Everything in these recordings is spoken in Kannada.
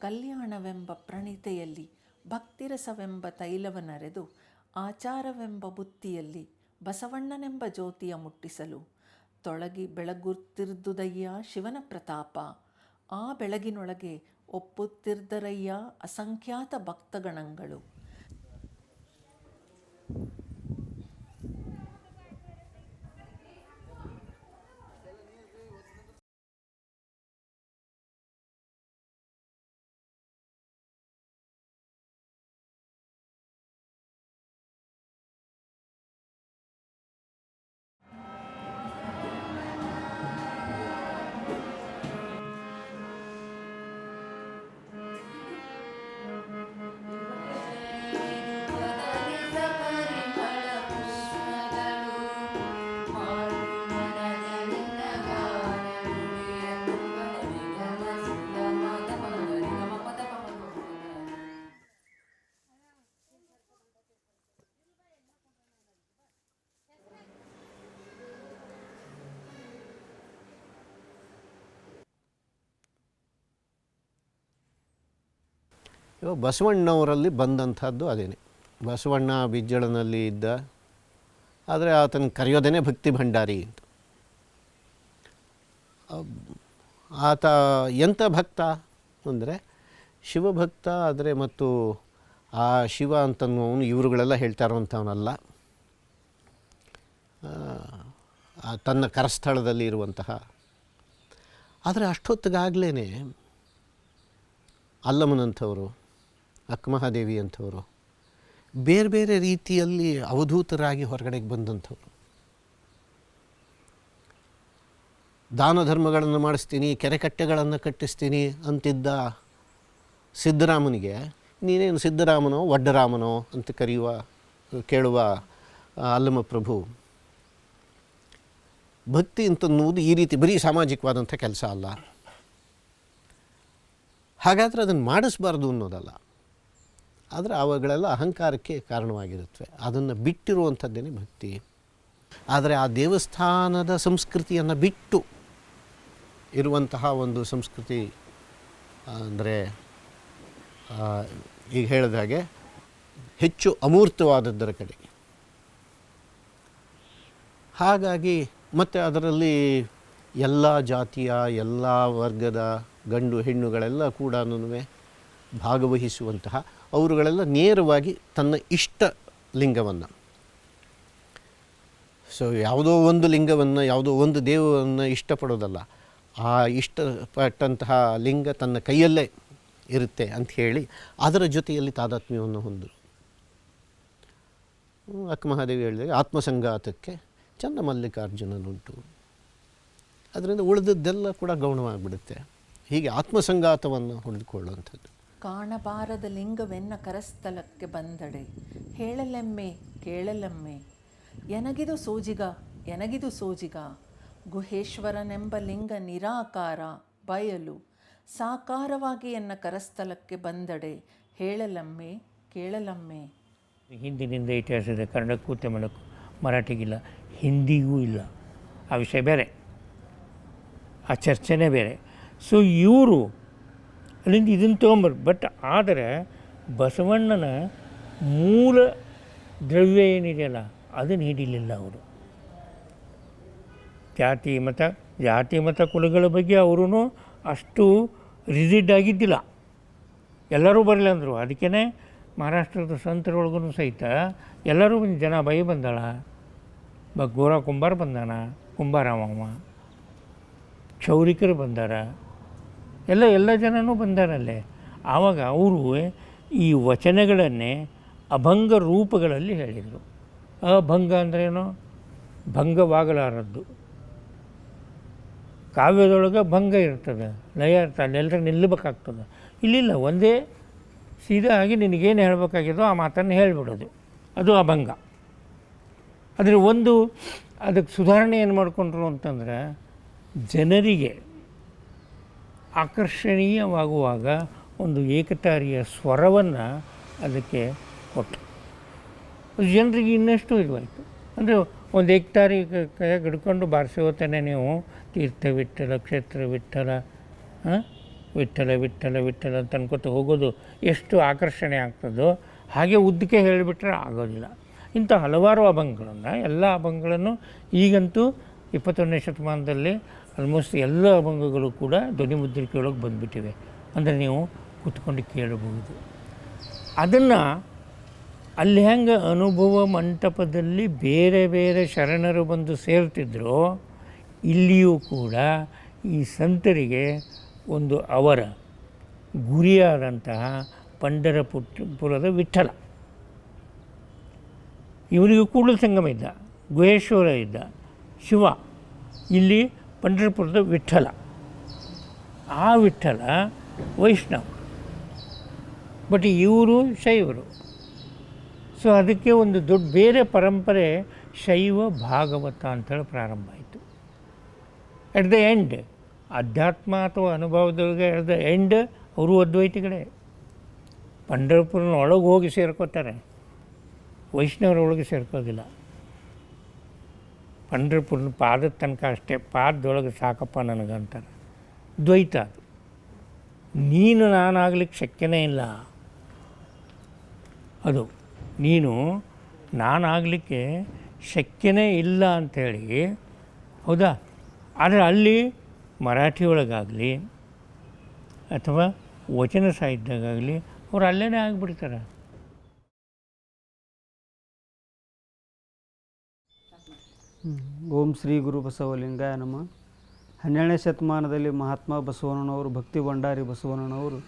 ಕಲ್ಯಾಣವೆಂಬ ಪ್ರಣೀತೆಯಲ್ಲಿ ಭಕ್ತಿರಸವೆಂಬ ತೈಲವನರೆದು ಆಚಾರವೆಂಬ ಬುತ್ತಿಯಲ್ಲಿ ಬಸವಣ್ಣನೆಂಬ ಜ್ಯೋತಿಯ ಮುಟ್ಟಿಸಲು ತೊಳಗಿ ಬೆಳಗುತ್ತಿರ್ದುದಯ್ಯ ಶಿವನ ಪ್ರತಾಪ. ಆ ಬೆಳಗಿನೊಳಗೆ ಒಪ್ಪುತ್ತಿರ್ದರಯ್ಯ ಅಸಂಖ್ಯಾತ ಭಕ್ತಗಣಗಳು. ಇವಾಗ ಬಸವಣ್ಣವರಲ್ಲಿ ಬಂದಂಥದ್ದು ಅದೇನೆ. ಬಸವಣ್ಣ ಬಿಜ್ಜಳನಲ್ಲಿ ಇದ್ದ, ಆದರೆ ಆತನ ಕರೆಯೋದೇ ಭಕ್ತಿ ಭಂಡಾರಿ ಅಂತ. ಆತ ಎಂಥ ಭಕ್ತ ಅಂದರೆ ಶಿವಭಕ್ತ. ಆದರೆ ಮತ್ತು ಆ ಶಿವ ಅಂತನವನು ಇವರುಗಳೆಲ್ಲ ಹೇಳ್ತಾ ಇರುವಂಥವನಲ್ಲ. ತನ್ನ ಕರಸ್ಥಳದಲ್ಲಿ ಇರುವಂತಹ, ಆದರೆ ಅಷ್ಟೊತ್ತಿಗಾಗಲೇ ಅಲ್ಲಮ್ಮನಂಥವರು, ಅಕ್ಕಮಹಾದೇವಿ ಅಂಥವರು ಬೇರೆ ಬೇರೆ ರೀತಿಯಲ್ಲಿ ಅವಧೂತರಾಗಿ ಹೊರಗಡೆಗೆ ಬಂದಂಥವ್ರು. ದಾನ ಧರ್ಮಗಳನ್ನು ಮಾಡಿಸ್ತೀನಿ, ಕೆರೆಕಟ್ಟೆಗಳನ್ನು ಕಟ್ಟಿಸ್ತೀನಿ ಅಂತಿದ್ದ ಸಿದ್ದರಾಮನಿಗೆ ನೀನೇನು ಸಿದ್ದರಾಮನೋ ವಡ್ಡರಾಮನೋ ಅಂತ ಕೇಳುವ ಅಲ್ಲಮ ಪ್ರಭು. ಭಕ್ತಿ ಅಂತನ್ನುವುದು ಈ ರೀತಿ ಬರೀ ಸಾಮಾಜಿಕವಾದಂಥ ಕೆಲಸ ಅಲ್ಲ. ಹಾಗಾದರೆ ಅದನ್ನು ಮಾಡಿಸ್ಬಾರ್ದು ಅನ್ನೋದಲ್ಲ. ಆದರೆ ಅವುಗಳೆಲ್ಲ ಅಹಂಕಾರಕ್ಕೆ ಕಾರಣವಾಗಿರುತ್ತವೆ. ಅದನ್ನು ಬಿಟ್ಟಿರುವಂಥದ್ದೇ ಭಕ್ತಿ. ಆದರೆ ಆ ದೇವಸ್ಥಾನದ ಸಂಸ್ಕೃತಿಯನ್ನು ಬಿಟ್ಟು ಇರುವಂತಹ ಒಂದು ಸಂಸ್ಕೃತಿ ಅಂದರೆ ಈಗ ಹೇಳಿದ ಹಾಗೆ ಹೆಚ್ಚು ಅಮೂರ್ತವಾದದ್ದರ ಕಡೆಗೆ. ಹಾಗಾಗಿ ಮತ್ತು ಅದರಲ್ಲಿ ಎಲ್ಲ ಜಾತಿಯ ಎಲ್ಲ ವರ್ಗದ ಗಂಡು ಹೆಣ್ಣುಗಳೆಲ್ಲ ಕೂಡ ಭಾಗವಹಿಸುವಂತಹ ಅವರುಗಳೆಲ್ಲ ನೇರವಾಗಿ ತನ್ನ ಇಷ್ಟ ಲಿಂಗವನ್ನು, ಸೊ ಯಾವುದೋ ಒಂದು ಲಿಂಗವನ್ನು, ಯಾವುದೋ ಒಂದು ದೇವವನ್ನು ಇಷ್ಟಪಡೋದಲ್ಲ, ಆ ಇಷ್ಟಪಟ್ಟಂತಹ ಲಿಂಗ ತನ್ನ ಕೈಯಲ್ಲೇ ಇರುತ್ತೆ ಅಂಥೇಳಿ ಅದರ ಜೊತೆಯಲ್ಲಿ ತಾದಾತ್ಮ್ಯವನ್ನು ಹೊಂದರು. ಅಕ್ಕಮಹಾದೇವಿ ಹೇಳಿದಾಗ ಆತ್ಮಸಂಘಾತಕ್ಕೆ ಚನ್ನಮಲ್ಲಿಕಾರ್ಜುನನುಂಟು. ಅದರಿಂದ ಉಳಿದದ್ದೆಲ್ಲ ಕೂಡ ಗೌಣವಾಗಿಬಿಡುತ್ತೆ. ಹೀಗೆ ಆತ್ಮಸಂಘಾತವನ್ನು ಹೊಡೆದುಕೊಳ್ಳುವಂಥದ್ದು. ಕಾಣಬಾರದ ಲಿಂಗವೆನ್ನ ಕರಸ್ಥಲಕ್ಕೆ ಬಂದಡೆ ಹೇಳಲೆಮ್ಮೆ ಕೇಳಲೆಮ್ಮೆ ಎನಗಿದು ಸೋಜಿಗ ಗುಹೇಶ್ವರನೆಂಬ ಲಿಂಗ ನಿರಾಕಾರ ಬಯಲು ಸಾಕಾರವಾಗಿ ಎನ್ನ ಕರಸ್ಥಲಕ್ಕೆ ಬಂದಡೆ ಹೇಳಲೆಮ್ಮೆ ಕೇಳಲೆಮ್ಮೆ. ಹಿಂದಿನಿಂದ ಇತಿಹಾಸ ಇದೆ. ಕನ್ನಡಕ್ಕೂ ತಮಿಳಕ್ಕೂ, ಮರಾಠಿಗಿಲ್ಲ, ಹಿಂದಿಗೂ ಇಲ್ಲ. ಆ ವಿಷಯ ಬೇರೆ, ಆ ಚರ್ಚೆನೇ ಬೇರೆ. ಸೊ ಇವರು ಅಲ್ಲಿಂದ ಇದನ್ನು ತೊಗೊಂಬರ್. ಬಟ್ ಆದರೆ ಬಸವಣ್ಣನ ಮೂಲ ದ್ರವ್ಯ ಏನಿದೆಯಲ್ಲ ಅದನ್ನು ಹಿಡಿಲಿಲ್ಲ ಅವರು. ಜಾತಿ ಮತ ಕುಲಗಳ ಬಗ್ಗೆ ಅವರು ಅಷ್ಟು ರಿಜಿಡ್ ಆಗಿದ್ದಿಲ್ಲ. ಎಲ್ಲರೂ ಬರಲಿ ಅಂದರು. ಅದಕ್ಕೇ ಮಹಾರಾಷ್ಟ್ರದ ಸಂತರೊಳಗೂ ಸಹಿತ ಎಲ್ಲರೂ ಜನ ಬೈ ಬಂದಾಳ. ಗೋರ ಕುಂಬಾರ ಬಂದಾನ, ಕುಂಬಾರಮ್ಮ, ಕ್ಷೌರಿಕರು ಬಂದಾರ, ಎಲ್ಲ ಜನನೂ ಬಂದಾರಲ್ಲೇ. ಆವಾಗ ಅವರು ಈ ವಚನಗಳನ್ನೇ ಅಭಂಗ ರೂಪಗಳಲ್ಲಿ ಹೇಳಿದರು. ಅಭಂಗ ಅಂದ್ರೇನು? ಭಂಗವಾಗಲಾರದ್ದು. ಕಾವ್ಯದೊಳಗೆ ಭಂಗ ಇರ್ತದೆ, ಲಯ ಇರ್ತದೆ, ಅಲ್ಲೆಲ್ಲರೂ ನಿಲ್ಲಬೇಕಾಗ್ತದೆ. ಇಲ್ಲಿಲ್ಲ, ಒಂದೇ ಸೀದಾ ಆಗಿ ನಿನಗೇನು ಹೇಳಬೇಕಾಗಿದೋ ಆ ಮಾತನ್ನು ಹೇಳಿಬಿಡೋದು, ಅದು ಅಭಂಗ. ಆದರೆ ಅದಕ್ಕೆ ಸುಧಾರಣೆ ಏನು ಮಾಡಿಕೊಂಡ್ರು ಅಂತಂದರೆ, ಜನರಿಗೆ ಆಕರ್ಷಣೀಯವಾಗುವಾಗ ಒಂದು ಏಕತಾರಿಯ ಸ್ವರವನ್ನು ಅದಕ್ಕೆ ಕೊಟ್ಟು ಜನರಿಗೆ ಇನ್ನಷ್ಟು ಇದಾಯಿತು. ಅಂದರೆ ಒಂದು ಏಕತಾರಿ ಕೈಯಾಗ ಹಿಡ್ಕೊಂಡು ಬಾರಿಸಿ ಹೋಗ್ತಾನೆ ನೀವು ತೀರ್ಥ ವಿಠಲ, ಕ್ಷೇತ್ರ ವಿಠಲ, ವಿಠ್ಠಲ ವಿಠ್ಠಲ ವಿಠ್ಠಲ ಅಂತ ಅನ್ಕೋತ ಹೋಗೋದು ಎಷ್ಟು ಆಕರ್ಷಣೆ ಆಗ್ತದೋ ಹಾಗೆ ಉದ್ದಕ್ಕೆ ಹೇಳಿಬಿಟ್ರೆ ಆಗೋದಿಲ್ಲ. ಇಂಥ ಹಲವಾರು ಅಭಂಗಗಳನ್ನು, ಎಲ್ಲ ಅಭಂಗಗಳನ್ನು ಈಗಂತೂ 21ನೇ ಶತಮಾನದಲ್ಲಿ ಆಲ್ಮೋಸ್ಟ್ ಎಲ್ಲ ಅಭಂಗಗಳು ಕೂಡ ಧ್ವನಿಮುದ್ರಿಕೆಯೊಳಗೆ ಬಂದುಬಿಟ್ಟಿವೆ. ಅಂದರೆ ನೀವು ಕೂತ್ಕೊಂಡು ಕೇಳಬಹುದು. ಅದನ್ನು ಅಲ್ಲಿ ಹೆಂಗೆ ಅನುಭವ ಮಂಟಪದಲ್ಲಿ ಬೇರೆ ಬೇರೆ ಶರಣರು ಬಂದು ಸೇರ್ತಿದ್ರೋ, ಇಲ್ಲಿಯೂ ಕೂಡ ಈ ಸಂತರಿಗೆ ಒಂದು ಅವರ ಗುರಿಯಾದಂತಹ ಪಂಢರಪುರದ ವಿಠ್ಠಲ, ಇವನಿಗೂ ಕೂಡಲ ಸಂಗಮ ಇದ್ದ, ಗುಹೇಶ್ವರ ಇದ್ದ, ಶಿವ, ಇಲ್ಲಿ ಪಂಢರಪುರದ ವಿಠ್ಠಲ. ಆ ವಿಠ್ಠಲ ವೈಷ್ಣವ, ಬಟ್ ಇವರು ಶೈವರು. ಸೊ ಅದಕ್ಕೆ ಒಂದು ದೊಡ್ಡ ಬೇರೆ ಪರಂಪರೆ ಶೈವ ಭಾಗವತ ಅಂತೇಳಿ ಪ್ರಾರಂಭ ಆಯಿತು. ಎಟ್ ದ ಎಂಡ್ ಅಧ್ಯಾತ್ಮ ಅಥವಾ ಅನುಭವದೊಳಗೆ ಎಟ್ ದ ಎಂಡ್ ಅವರು ಅದ್ವೈತಿಗಳೇ. ಪಂಢರಪುರನ ಒಳಗೆ ಹೋಗಿ ಸೇರ್ಕೋತಾರೆ, ವೈಷ್ಣವರ ಒಳಗೆ ಸೇರ್ಕೋದಿಲ್ಲ. ಪಂಢರಪುರನ ಪಾದದ ತನಕ ಅಷ್ಟೇ, ಪಾದದೊಳಗೆ ಸಾಕಪ್ಪ ನನಗಂತಾರೆ. ದ್ವೈತ ಅದು. ನೀನು ನಾನಾಗಲಿಕ್ಕೆ ಶಕ್ಯನೇ ಇಲ್ಲ. ಅದು ನೀನು ನಾನಾಗಲಿಕ್ಕೆ ಶಕ್ಯನೇ ಇಲ್ಲ ಅಂಥೇಳಿ, ಹೌದಾ? ಆದರೆ ಅಲ್ಲಿ ಮರಾಠಿ ಒಳಗಾಗಲಿ ಅಥವಾ ವಚನ ಸಾಹಿತ್ಯದಾಗಲಿ ಅವ್ರು ಅಲ್ಲೇ ಆಗಿಬಿಡ್ತಾರೆ. ಓಂ ಶ್ರೀ ಗುರು ಬಸವಲಿಂಗಾಯ ನಮಃ. 12ನೇ ಶತಮಾನದಲ್ಲಿ ಮಹಾತ್ಮ ಬಸವಣ್ಣನವರು, ಭಕ್ತಿ ಭಂಡಾರಿ ಬಸವಣ್ಣನವರು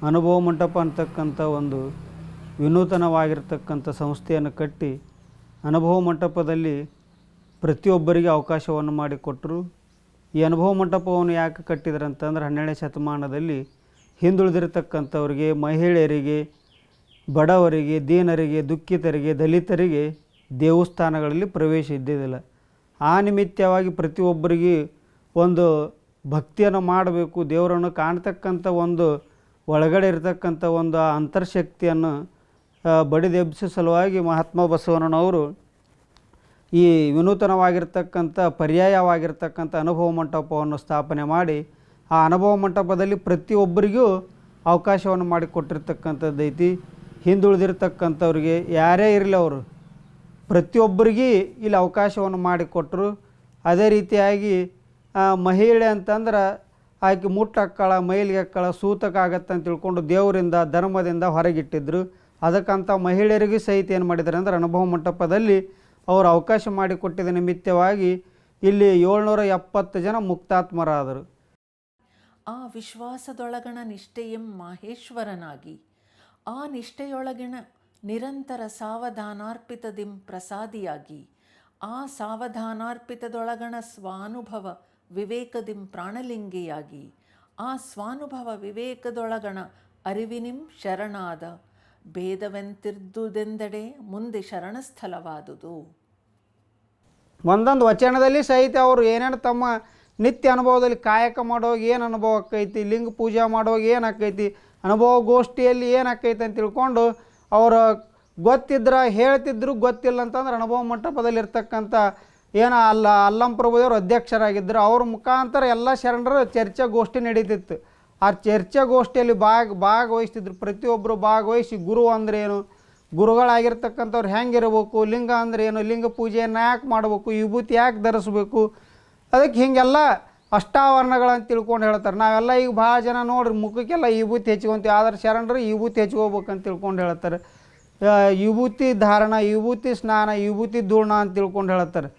ಅನುಭವ ಮಂಟಪ ಅಂತಕ್ಕಂಥ ಒಂದು ವಿನೂತನವಾಗಿರ್ತಕ್ಕಂಥ ಸಂಸ್ಥೆಯನ್ನು ಕಟ್ಟಿ ಅನುಭವ ಮಂಟಪದಲ್ಲಿ ಪ್ರತಿಯೊಬ್ಬರಿಗೆ ಅವಕಾಶವನ್ನು ಮಾಡಿಕೊಟ್ಟರು. ಈ ಅನುಭವ ಮಂಟಪವನ್ನು ಯಾಕೆ ಕಟ್ಟಿದ್ರು ಅಂತಂದ್ರೆ 12ನೇ ಶತಮಾನದಲ್ಲಿ ಹಿಂದುಳಿದಿರತಕ್ಕಂಥವ್ರಿಗೆ, ಮಹಿಳೆಯರಿಗೆ, ಬಡವರಿಗೆ, ದೀನರಿಗೆ, ದುಃಖಿತರಿಗೆ, ದಲಿತರಿಗೆ ದೇವಸ್ಥಾನಗಳಲ್ಲಿ ಪ್ರವೇಶ ಇದ್ದಿದ್ದಿಲ್ಲ. ಆ ನಿಮಿತ್ತವಾಗಿ ಪ್ರತಿಯೊಬ್ಬರಿಗೆ ಒಂದು ಭಕ್ತಿಯನ್ನು ಮಾಡಬೇಕು, ದೇವರನ್ನು ಕಾಣ್ತಕ್ಕಂಥ ಒಂದು ಒಳಗಡೆ ಇರತಕ್ಕಂಥ ಒಂದು ಅಂತರ್ಶಕ್ತಿಯನ್ನು ಬಡಿದೆಬ್ಬಿಸೋ ಸಲುವಾಗಿ ಮಹಾತ್ಮ ಬಸವಣ್ಣನವರು ಈ ವಿನೂತನವಾಗಿರ್ತಕ್ಕಂಥ ಪರ್ಯಾಯವಾಗಿರ್ತಕ್ಕಂಥ ಅನುಭವ ಮಂಟಪವನ್ನು ಸ್ಥಾಪನೆ ಮಾಡಿ, ಆ ಅನುಭವ ಮಂಟಪದಲ್ಲಿ ಪ್ರತಿಯೊಬ್ಬರಿಗೂ ಅವಕಾಶವನ್ನು ಮಾಡಿಕೊಟ್ಟಿರ್ತಕ್ಕಂಥದ್ದೈತಿ. ಹಿಂದುಳಿದಿರ್ತಕ್ಕಂಥವ್ರಿಗೆ ಯಾರೇ ಇರಲಿ ಅವರು ಪ್ರತಿಯೊಬ್ಬರಿಗೆ ಇಲ್ಲಿ ಅವಕಾಶವನ್ನು ಮಾಡಿಕೊಟ್ಟರು. ಅದೇ ರೀತಿಯಾಗಿ ಮಹಿಳೆ ಅಂತಂದ್ರೆ ಆಕೆ ಮುಟ್ಟಕ್ಕಳ, ಮೈಲಿಗೆ ಅಕ್ಕಳ, ಸೂತಕ್ಕಾಗತ್ತೆ ಅಂತ ತಿಳ್ಕೊಂಡು ದೇವರಿಂದ, ಧರ್ಮದಿಂದ ಹೊರಗಿಟ್ಟಿದ್ರು. ಅದಕ್ಕಂಥ ಮಹಿಳೆಯರಿಗೂ ಸಹಿತ ಏನು ಮಾಡಿದ್ದಾರೆ ಅಂದರೆ ಅನುಭವ ಮಂಟಪದಲ್ಲಿ ಅವರು ಅವಕಾಶ ಮಾಡಿಕೊಟ್ಟಿದ್ದ ನಿಮಿತ್ತವಾಗಿ ಇಲ್ಲಿ 770 ಜನ ಮುಕ್ತಾತ್ಮರಾದರು. ಆ ವಿಶ್ವಾಸದೊಳಗಣ ನಿಷ್ಠೆಯಂ ಮಾಹೇಶ್ವರನಾಗಿ, ಆ ನಿಷ್ಠೆಯೊಳಗಿನ ನಿರಂತರ ಸಾವಧಾನಾರ್ಪಿತದಿಂ ಪ್ರಸಾದಿಯಾಗಿ, ಆ ಸಾವಧಾನಾರ್ಪಿತದೊಳಗಣ ಸ್ವಾನುಭವ ವಿವೇಕದಿಂ ಪ್ರಾಣಲಿಂಗಿಯಾಗಿ, ಆ ಸ್ವಾನುಭವ ವಿವೇಕದೊಳಗಣ ಅರಿವಿನಿಂ ಶರಣಾದ ಭೇದವೆಂತಿರ್ದುದೆಂದೆಡೆ ಮುಂದೆ ಶರಣಸ್ಥಳವಾದುದು. ಒಂದೊಂದು ವಚನದಲ್ಲಿ ಸಹಿತ ಅವರು ಏನೇನು ತಮ್ಮ ನಿತ್ಯ ಅನುಭವದಲ್ಲಿ ಕಾಯಕ ಮಾಡೋವಾಗ ಏನು ಅನುಭವ ಆಕೈತಿ, ಲಿಂಗ ಪೂಜೆ ಮಾಡೋವಾಗ ಏನು ಆಕೈತಿ, ಅನುಭವ ಗೋಷ್ಠಿಯಲ್ಲಿ ಏನು ಆಕೈತಿ ಅಂತ ತಿಳ್ಕೊಂಡು ಅವರು ಗೊತ್ತಿದ್ರೆ ಹೇಳ್ತಿದ್ರು, ಗೊತ್ತಿಲ್ಲ ಅಂತಂದ್ರೆ ಅನುಭವ ಮಂಟಪದಲ್ಲಿ ಇರ್ತಕ್ಕಂಥ ಏನೋ ಅಲ್ಲಂ ಪ್ರಭುದೇವರು ಅಧ್ಯಕ್ಷರಾಗಿದ್ದರು. ಅವ್ರ ಮುಖಾಂತರ ಎಲ್ಲ ಶರಣರು ಚರ್ಚಾ ಗೋಷ್ಠಿ ನಡೀತಿತ್ತು. ಆ ಚರ್ಚಾ ಗೋಷ್ಠಿಯಲ್ಲಿ ಭಾಗವಹಿಸ್ತಿದ್ರು. ಪ್ರತಿಯೊಬ್ಬರು ಭಾಗವಹಿಸಿ ಗುರು ಅಂದ್ರೇನು, ಗುರುಗಳಾಗಿರ್ತಕ್ಕಂಥವ್ರು ಹೆಂಗಿರ್ಬೇಕು, ಲಿಂಗ ಅಂದ್ರೆ ಏನು, ಲಿಂಗ ಪೂಜೆಯನ್ನು ಯಾಕೆ ಮಾಡಬೇಕು, ವಿಭೂತಿ ಯಾಕೆ ಧರಿಸ್ಬೇಕು, ಅದಕ್ಕೆ ಹೀಗೆಲ್ಲ ಅಷ್ಟಾವರಣಗಳಂತ ತಿಳ್ಕೊಂಡು ಹೇಳ್ತಾರೆ. ನಾವೆಲ್ಲ ಈಗ ಭಾಳ ಜನ ನೋಡ್ರಿ ಮುಖಕ್ಕೆಲ್ಲ ವಿಭೂತಿ ಹೆಚ್ಕೊಂತೀವಿ, ಆದರೆ ಶರಣರು ವಿಭೂತಿ ಹೆಚ್ಕೋಬೇಕಂತ ತಿಳ್ಕೊಂಡು ಹೇಳ್ತಾರೆ. ವಿಭೂತಿ ಧಾರಣ, ವಿಭೂತಿ ಸ್ನಾನ, ವಿಭೂತಿ ಧೂರ್ಣ ಅಂತ ತಿಳ್ಕೊಂಡು ಹೇಳ್ತಾರೆ.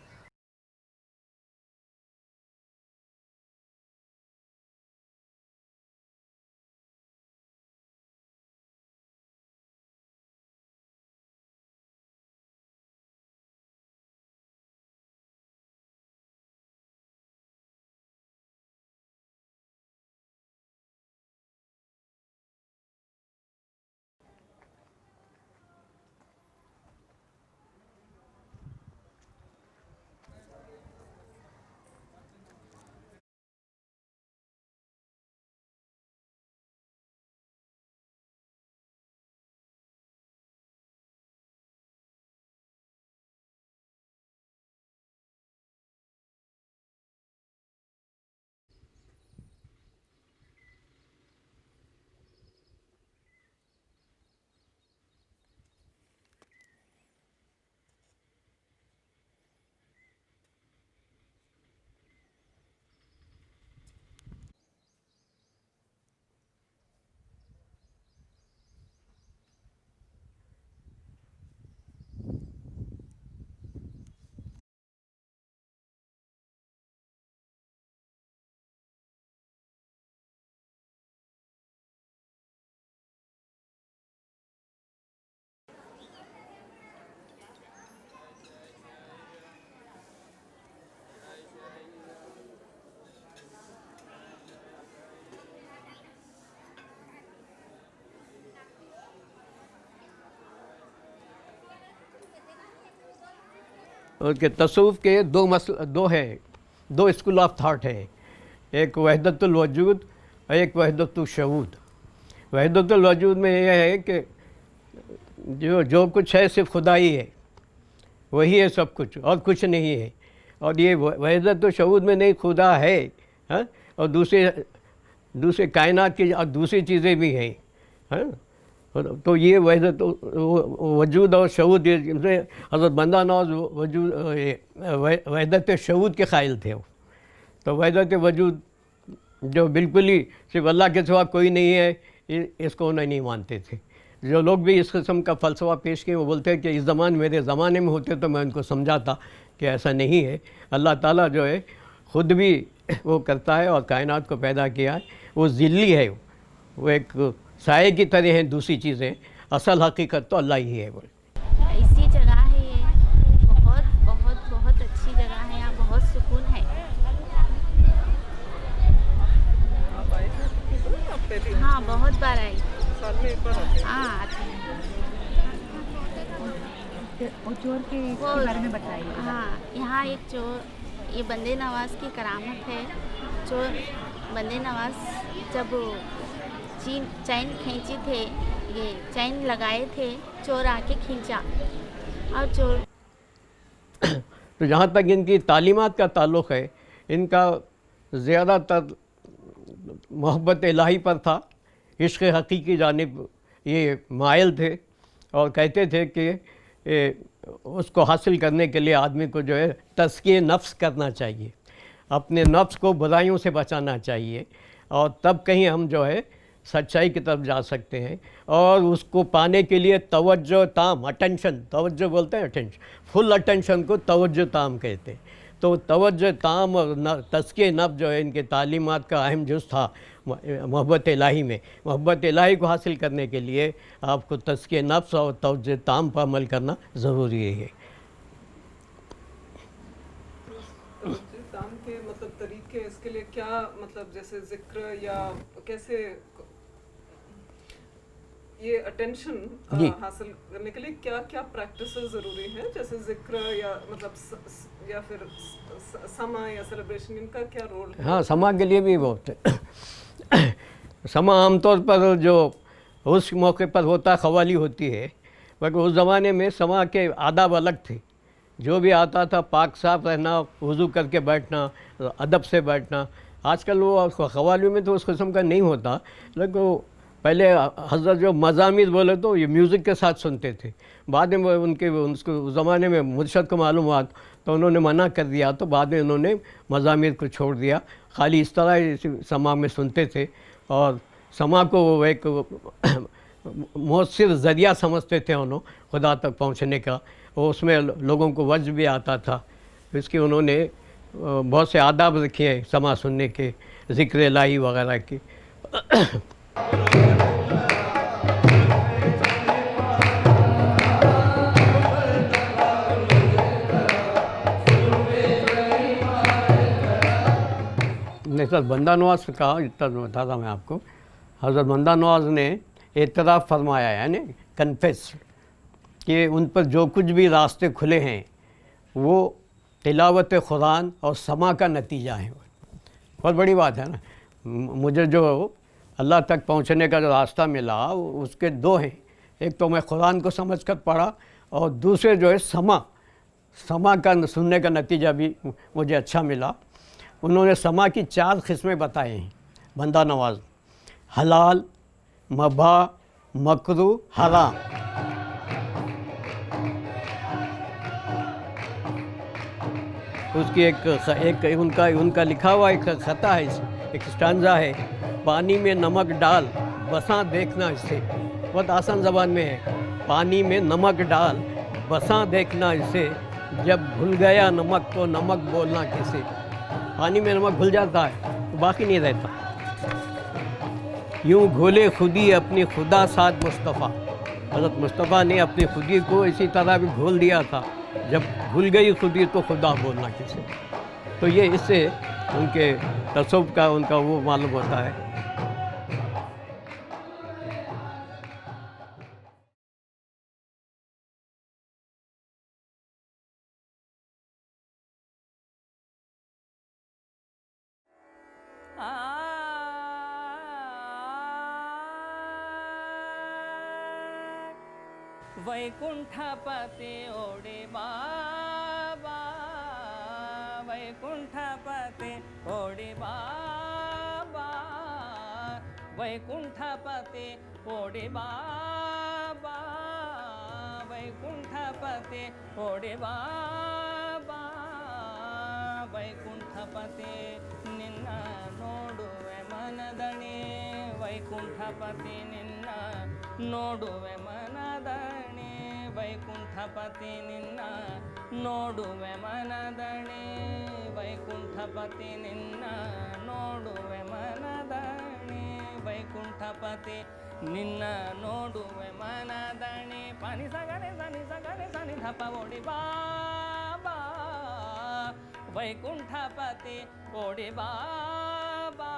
उसके तसव्वुफ़ के दो स्कूल ऑफ थाट है, एक वहदतुल वजूद और एक वहदतुल शहूद। वहदतुल वजूद में यह है कि जो कुछ है सिर्फ खुदा ही है, वही है सब कुछ और कुछ नहीं है। और ये वहदतुल शहूद में नहीं, खुदा है, हाँ? और दूसरे कायनात की और दूसरी चीज़ें भी हैं, हाँ? तो ये वहदत वजूद और शहूद, ये हज़रत बंदा नवाज़ वहदत शहूद के क़ाइल थे। तो वहदत वजूद जो बिल्कुल ही सिर्फ अल्लाह के सिवा कोई नहीं है, इसको उन्हें नहीं मानते थे। जो लोग भी इस किस्म का फ़लसफ़ा पेश किए वो बोलते हैं कि इस मेरे ज़माने में होते तो मैं उनको समझाता कि ऐसा नहीं है। अल्लाह ताला जो है ख़ुद भी वो करता है और कायनात को पैदा किया है। वो ज़िल्ली है, वो एक साए की तरह हैं दूसरी चीज़ें, असल हकीकत तो अल्लाह ही है। वो ऐसी जगह है ये, बहुत बहुत बहुत अच्छी जगह है, यहाँ बहुत सुकून है। हाँ, बहुत बार आई। हाँ, आती हैं। और चोर के बारे में बताइए। हाँ, यहाँ एक चोर, ये बंदे नवाज की करामत है। चोर बंदे नवाज जब चैन खींची थे, ये चैन लगाए थे, चोर आके खींचा और चोर। तो जहाँ तक इनकी तालीमात का ताल्लुक़ है, इनका ज़्यादातर मोहब्बत इलाही पर था, इश्क़ हक़ीक़ी जानिब ये माइल थे और कहते थे कि उसको हासिल करने के लिए आदमी को जो है तज़किये नफ्स करना चाहिए, अपने नफ्स को बुराइयों से बचाना चाहिए, और तब कहीं हम जो है सच्चाई की तरफ जा सकते हैं। और उसको पाने के लिए तवज्जो ताम, अटेंशन, तवज्जो बोलते हैं अटेंशन, फुल अटेंशन को तवज्जो ताम कहते हैं। तो तवज्जो ताम और तज़किये नफ्स जो है इनके तालीमात का अहम जुज़ था मोहब्बत इलाही में। मोहब्बत इलाही को हासिल करने के लिए आपको तज़किये नफ्स और तवज्जो ताम पर अमल करना ज़रूरी है। ताम के मतलब तरीके, इसके लिए क्या मतलब, जैसे जिक्र या कैसे ये अटेंशन हासिल करने के लिए क्या क्या प्रैक्टिसेस ज़रूरी हैं, जैसे जिक्र या मतलब या फिर समा या सेलिब्रेशन, इनका क्या रोल है? हाँ, समा के लिए भी बहुत है। समा आमतौर पर जो उस मौके पर होता ख़वाली होती है, मगर उस ज़माने में समा के आदाब अलग थे। जो भी आता था पाक साफ रहना, वज़ू करके बैठना, अदब से बैठना। आजकल वो ख़वाली में तो उस किस्म का नहीं होता, लेकिन पहले हज़रत जो मज़ामिर बोले तो ये म्यूज़िक के साथ सुनते थे। बाद में उसको उस ज़माने में मुर्शद को मालूम हुआ तो उन्होंने मना कर दिया, तो बाद में उन्होंने मज़ामिर को छोड़ दिया, खाली इस तरह समा में सुनते थे। और समा को वो एक मौसर ज़रिया समझते थे उन्होंने खुदा तक पहुँचने का, और उसमें लोगों को वज्ज भी आता था। इसके उन्होंने बहुत से आदाब रखे हैं समा सुनने के, ज़िक्र इलाही वगैरह के। हज़रत बंदा नवाज से कहा, इतना बता था मैं आपको, हज़रत बंदा नवाज ने एतराफ़ फरमाया, यानी कन्फेस, कि उन पर जो कुछ भी रास्ते खुले हैं वो तिलावत कुरान और समा का नतीजा है। बहुत बड़ी बात है ना। मुझे जो अल्लाह तक पहुंचने का जो रास्ता मिला उसके दो हैं, एक तो मैं कुरान को समझ कर पढ़ा, और दूसरे जो है समा का सुनने का नतीजा भी मुझे अच्छा मिला। उन्होंने समा की 4 किस्में बताए हैं बंदा नवाज: हलाल, मबा, मकरू, हराम। उसकी एक उनका लिखा हुआ एक खता है, एक स्टांजा है: पानी में नमक डाल बसा देखना इसे। बहुत आसान ज़बान में है। पानी में नमक डाल बसा देखना इसे, जब भूल गया नमक तो नमक बोलना किसे। पानी में नमक घुल जाता है तो बाकी नहीं रहता। यूँ घोले खुदी अपनी खुदा साथ मुस्तफ़ा। हज़रत मुस्तफ़ा ने अपनी खुदी को इसी तरह भी घोल दिया था, जब भूल गई खुदी तो खुदा बोलना किसे। तो ये इससे उनके तसव्वुफ़ का उनका वो मालूम होता है। ವೈಕುಂಠಪತಿ ಓಡಿ ಬಾಬಾ, ವೈಕುಂಠಪತಿ ಓಡಿ ಬಾಬಾ, ವೈಕುಂಠಪತಿ ಓಡಿ ಬಾಬಾ, ವೈಕುಂಠಪತಿ ಓಡಿ ಬಾಬಾ, ವೈಕುಂಠಪತಿ ನಿನ್ನ ನೋಡುವೆ ಮನದಣಿ, ವೈಕುಂಠಪತಿ ನಿನ್ನ ನೋಡುವೆ ಮನದಣಿ, ವೈಕುಂಠಪತಿ ನಿನ್ನ ನೋಡುವೆ ಮನದಣಿ, ವೈಕುಂಠಪತಿ ನಿನ್ನ ನೋಡುವೆ ಮನದಣಿ, ವೈಕುಂಠಪತಿ ನಿನ್ನ ನೋಡುವೆ ಮನದಣಿ. ಪನಿ ಸಗನೆ ಸನಿ ಸಗನೆ ಸನಿ ಧಪ ಓಡಿ ಬಾಬಾ, ವೈಕುಂಠಪತಿ ಓಡಿ ಬಾಬಾ.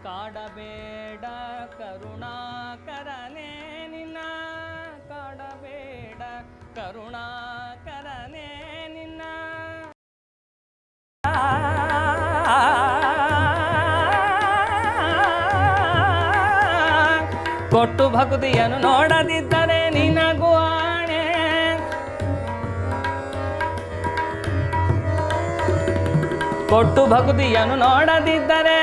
ಕಾಡಬೇಡ ಕರುಣಾಕರನೇ ನಿನ್ನ, ಕಾಡಬೇಡ ಕರುಣಾಕರನೇ ನಿನ್ನ, ಕೊಟ್ಟು ಭಕ್ತಿಯನ್ನು ನೋಡದಿದ್ದರೆ ನಿನಗೂ ಆಣೆ, ಕೊಟ್ಟು ಭಕ್ತಿಯನ್ನು ನೋಡದಿದ್ದರೆ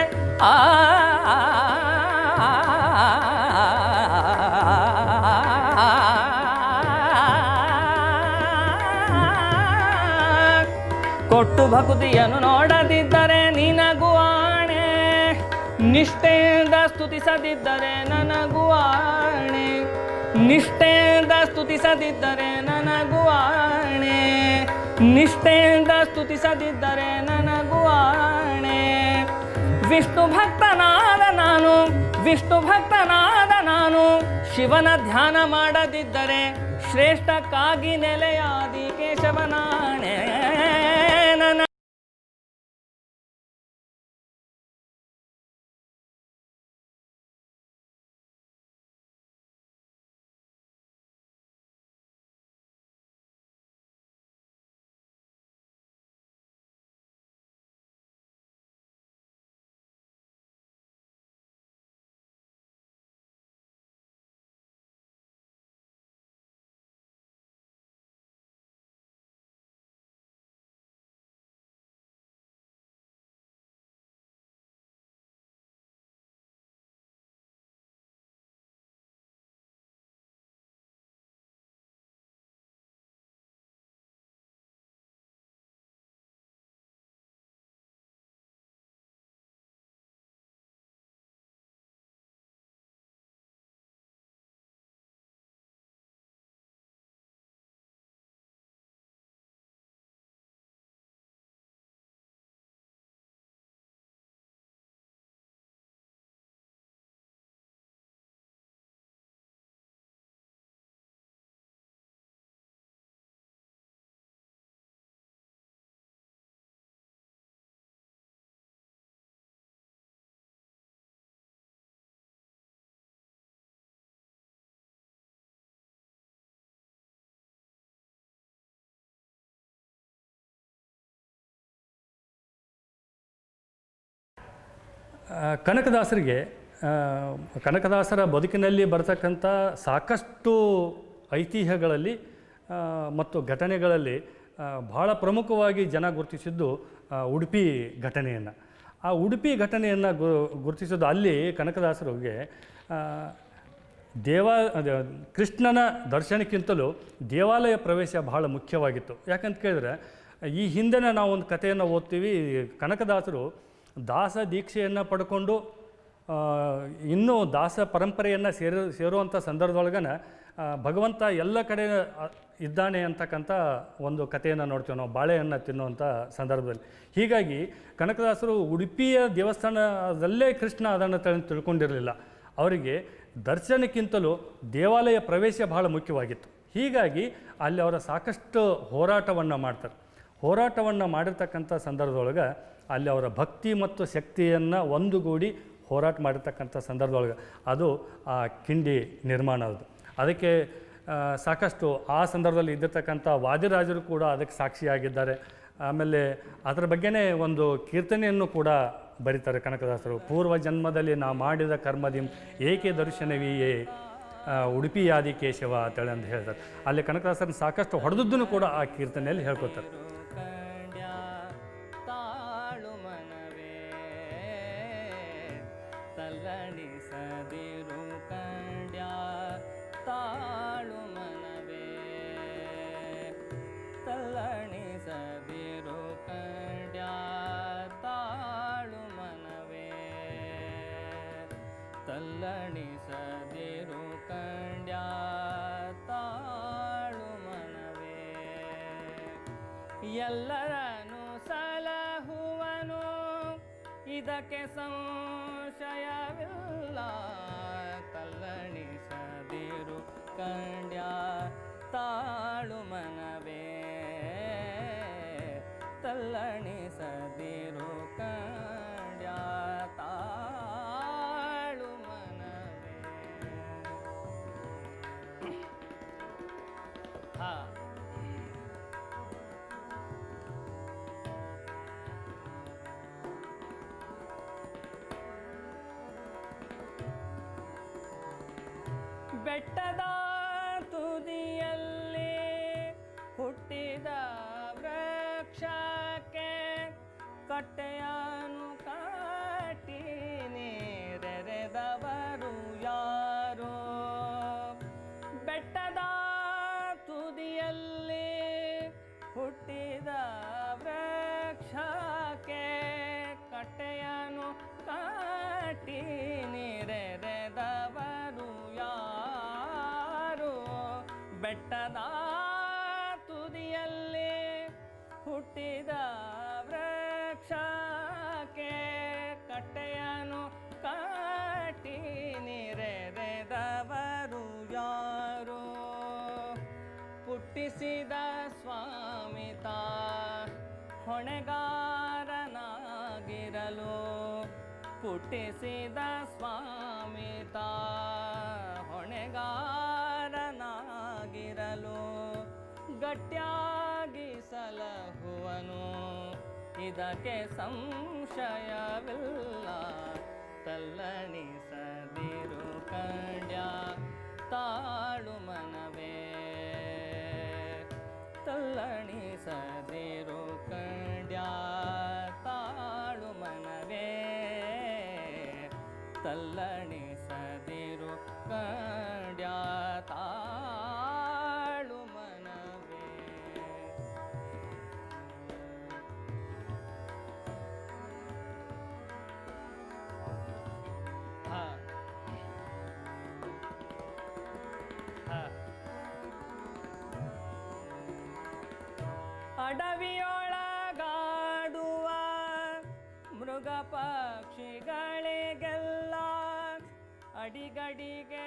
ಕೊಟ್ಟು ಭಕ್ತಿಯನ್ನು ನೋಡದಿದ್ದರೆ ನಿನಗೂ ಆಣೆ, ನಿಷ್ಠೆಯಿಂದ ಸ್ತುತಿಸದಿದ್ದರೆ ನನಗೂ ಆಣೆ, ನಿಷ್ಠೆಯಿಂದ ಸ್ತುತಿಸದಿದ್ದರೆ ನನಗೂ ಆಣೆ, ನಿಷ್ಠೆಯಿಂದ ಸ್ತುತಿಸದಿದ್ದರೆ ನನಗೂ ಆಣೆ. ವಿಷ್ಣು ಭಕ್ತನಾದ ನಾನು, ವಿಷ್ಣು ಭಕ್ತನಾದ ನಾನು, ಶಿವನ ಧ್ಯಾನ ಮಾಡದಿದ್ದರೆ ಶ್ರೇಷ್ಠಕ್ಕಾಗಿ ನೆಲೆಯಾದಿ ಕೇಶವನಾಣೆ. ನನ್ನ ಕನಕದಾಸರಿಗೆ ಕನಕದಾಸರ ಬದುಕಿನಲ್ಲಿ ಬರ್ತಕ್ಕಂಥ ಸಾಕಷ್ಟು ಐತಿಹ್ಯಗಳಲ್ಲಿ ಮತ್ತು ಘಟನೆಗಳಲ್ಲಿ ಭಾಳ ಪ್ರಮುಖವಾಗಿ ಜನ ಗುರುತಿಸಿದ್ದು ಉಡುಪಿ ಘಟನೆಯನ್ನು. ಆ ಉಡುಪಿ ಘಟನೆಯನ್ನು ಗುರುತಿಸೋದು ಅಲ್ಲಿ ಕನಕದಾಸರಿಗೆ ಕೃಷ್ಣನ ದರ್ಶನಕ್ಕಿಂತಲೂ ದೇವಾಲಯ ಪ್ರವೇಶ ಬಹಳ ಮುಖ್ಯವಾಗಿತ್ತು. ಯಾಕಂತ ಕೇಳಿದ್ರೆ ಈ ಹಿಂದಿನ ನಾವೊಂದು ಕಥೆಯನ್ನು ಓದ್ತೀವಿ. ಕನಕದಾಸರು ದಾಸ ದೀಕ್ಷೆಯನ್ನು ಪಡ್ಕೊಂಡು ಇನ್ನೂ ದಾಸ ಪರಂಪರೆಯನ್ನು ಸೇರುವಂಥ ಸಂದರ್ಭದೊಳಗನ ಭಗವಂತ ಎಲ್ಲ ಕಡೆ ಇದ್ದಾನೆ ಅಂತಕ್ಕಂಥ ಒಂದು ಕಥೆಯನ್ನು ನೋಡ್ತೀವಿ ನಾವು, ಬಾಳೆಯನ್ನು ತಿನ್ನುವಂಥ ಸಂದರ್ಭದಲ್ಲಿ. ಹೀಗಾಗಿ ಕನಕದಾಸರು ಉಡುಪಿಯ ದೇವಸ್ಥಾನದಲ್ಲೇ ಕೃಷ್ಣ ಅದನ್ನು ತಿಳ್ಕೊಂಡಿರಲಿಲ್ಲ. ಅವರಿಗೆ ದರ್ಶನಕ್ಕಿಂತಲೂ ದೇವಾಲಯ ಪ್ರವೇಶ ಬಹಳ ಮುಖ್ಯವಾಗಿತ್ತು. ಹೀಗಾಗಿ ಅಲ್ಲಿ ಅವರ ಸಾಕಷ್ಟು ಹೋರಾಟವನ್ನು ಮಾಡ್ತಾರೆ. ಹೋರಾಟವನ್ನು ಮಾಡಿರ್ತಕ್ಕಂಥ ಸಂದರ್ಭದೊಳಗೆ ಅಲ್ಲಿ ಅವರ ಭಕ್ತಿ ಮತ್ತು ಶಕ್ತಿಯನ್ನು ಒಂದುಗೂಡಿ ಹೋರಾಟ ಮಾಡಿರ್ತಕ್ಕಂಥ ಸಂದರ್ಭದೊಳಗೆ ಅದು ಆ ಕಿಂಡಿ ನಿರ್ಮಾಣ ಆಗೋದು. ಅದಕ್ಕೆ ಸಾಕಷ್ಟು ಆ ಸಂದರ್ಭದಲ್ಲಿ ಇದ್ದಿರ್ತಕ್ಕಂಥ ವಾದಿರಾಜರು ಕೂಡ ಅದಕ್ಕೆ ಸಾಕ್ಷಿಯಾಗಿದ್ದಾರೆ. ಆಮೇಲೆ ಅದರ ಬಗ್ಗೆನೇ ಒಂದು ಕೀರ್ತನೆಯನ್ನು ಕೂಡ ಬರೀತಾರೆ ಕನಕದಾಸರು. ಪೂರ್ವ ಜನ್ಮದಲ್ಲಿ ನಾ ಮಾಡಿದ ಕರ್ಮದಿಂ ಏಕೆ ದರ್ಶನವಿಯೇ ಉಡುಪಿಯಾದಿ ಕೇಶವ ಅಂತೇಳಿ ಅಂತ ಹೇಳ್ತಾರೆ. ಅಲ್ಲಿ ಕನಕದಾಸರನ್ನ ಸಾಕಷ್ಟು ಹೊಡೆದದ್ದನ್ನು ಕೂಡ ಆ ಕೀರ್ತನೆಯಲ್ಲಿ ಹೇಳ್ಕೊತಾರೆ. ತಲ್ಲಣಿಸದಿರು ಕಂಡ್ಯ ತಾಳು ಮನವೇ ಎಲ್ಲರನ್ನು ಸಲಹುವನು ಇದಕ್ಕೆ ಸಂಶಯವಿಲ್ಲ. ತಲ್ಲಣಿಸದಿರು ಕಂಡ್ಯ ತಾಳು ಮನವೇ ತಲ್ಲಣಿಸದಿರು ಕಂಡ್ಯ ತಾಳು ಮನವೇ. ಹಾ ಬೆಟ್ಟದ ತುದಿಯಲ್ಲಿ ಹುಟ್ಟಿದ ವೃಕ್ಷಕ್ಕೆ ಕಟ್ಟೆಯನ್ನು ಕಟ್ಟಿ ನೀರೆರೆದವರು ಯಾರು? ಬೆಟ್ಟದ ತುದಿಯಲ್ಲಿ ಹುಟ್ಟಿದ ವೃಕ್ಷಕ್ಕೆ ಕಟ್ಟೆಯನ್ನು ಕಟ್ಟಿ ನೀರೆರೆದವರು ಯಾರು? ಬೆಟ್ಟದ ತುದಿಯಲ್ಲಿ ಹುಟ್ಟಿದ ವೃಕ್ಷಕ್ಕೆ ಕಟ್ಟೆಯನ್ನು ಕಟ್ಟಿ ನೀರೆರೆದವರು ಯಾರು? ಹುಟ್ಟಿಸಿದ ಸ್ವಾಮಿತ ಹೊಣೆಗಾರನಾಗಿರಲು ಹುಟ್ಟಿಸಿದ ಸ್ವಾಮಿತ ಹೊಣೆಗಾರನಾಗಿರಲು ಗಟ್ಟಿಯಾಗಿ ಸಲಹುವನು ಇದಕ್ಕೆ ಸಂಶಯವಿಲ್ಲ. ತಲ್ಲಣಿಸದಿರು ಕಂಡ್ಯ ತಾಳು ಮನವೇ ತಲ್ಲಣಿಸದಿರು ಕಂಡ್ಯ ತಾಳು ಮನವೇ ತಲ್ಲಣಿಸದಿರು ಕಂಡ್ಯ ತಾಳು ಮನವೇ. ಹಾ ಹಾ ಅಡವಿಯೊಳಗಾಡುವ ಮೃಗ ಪಕ್ಷಿಗಳಿಗೆಲ್ಲ ಅಡಿಗಡಿಗೆ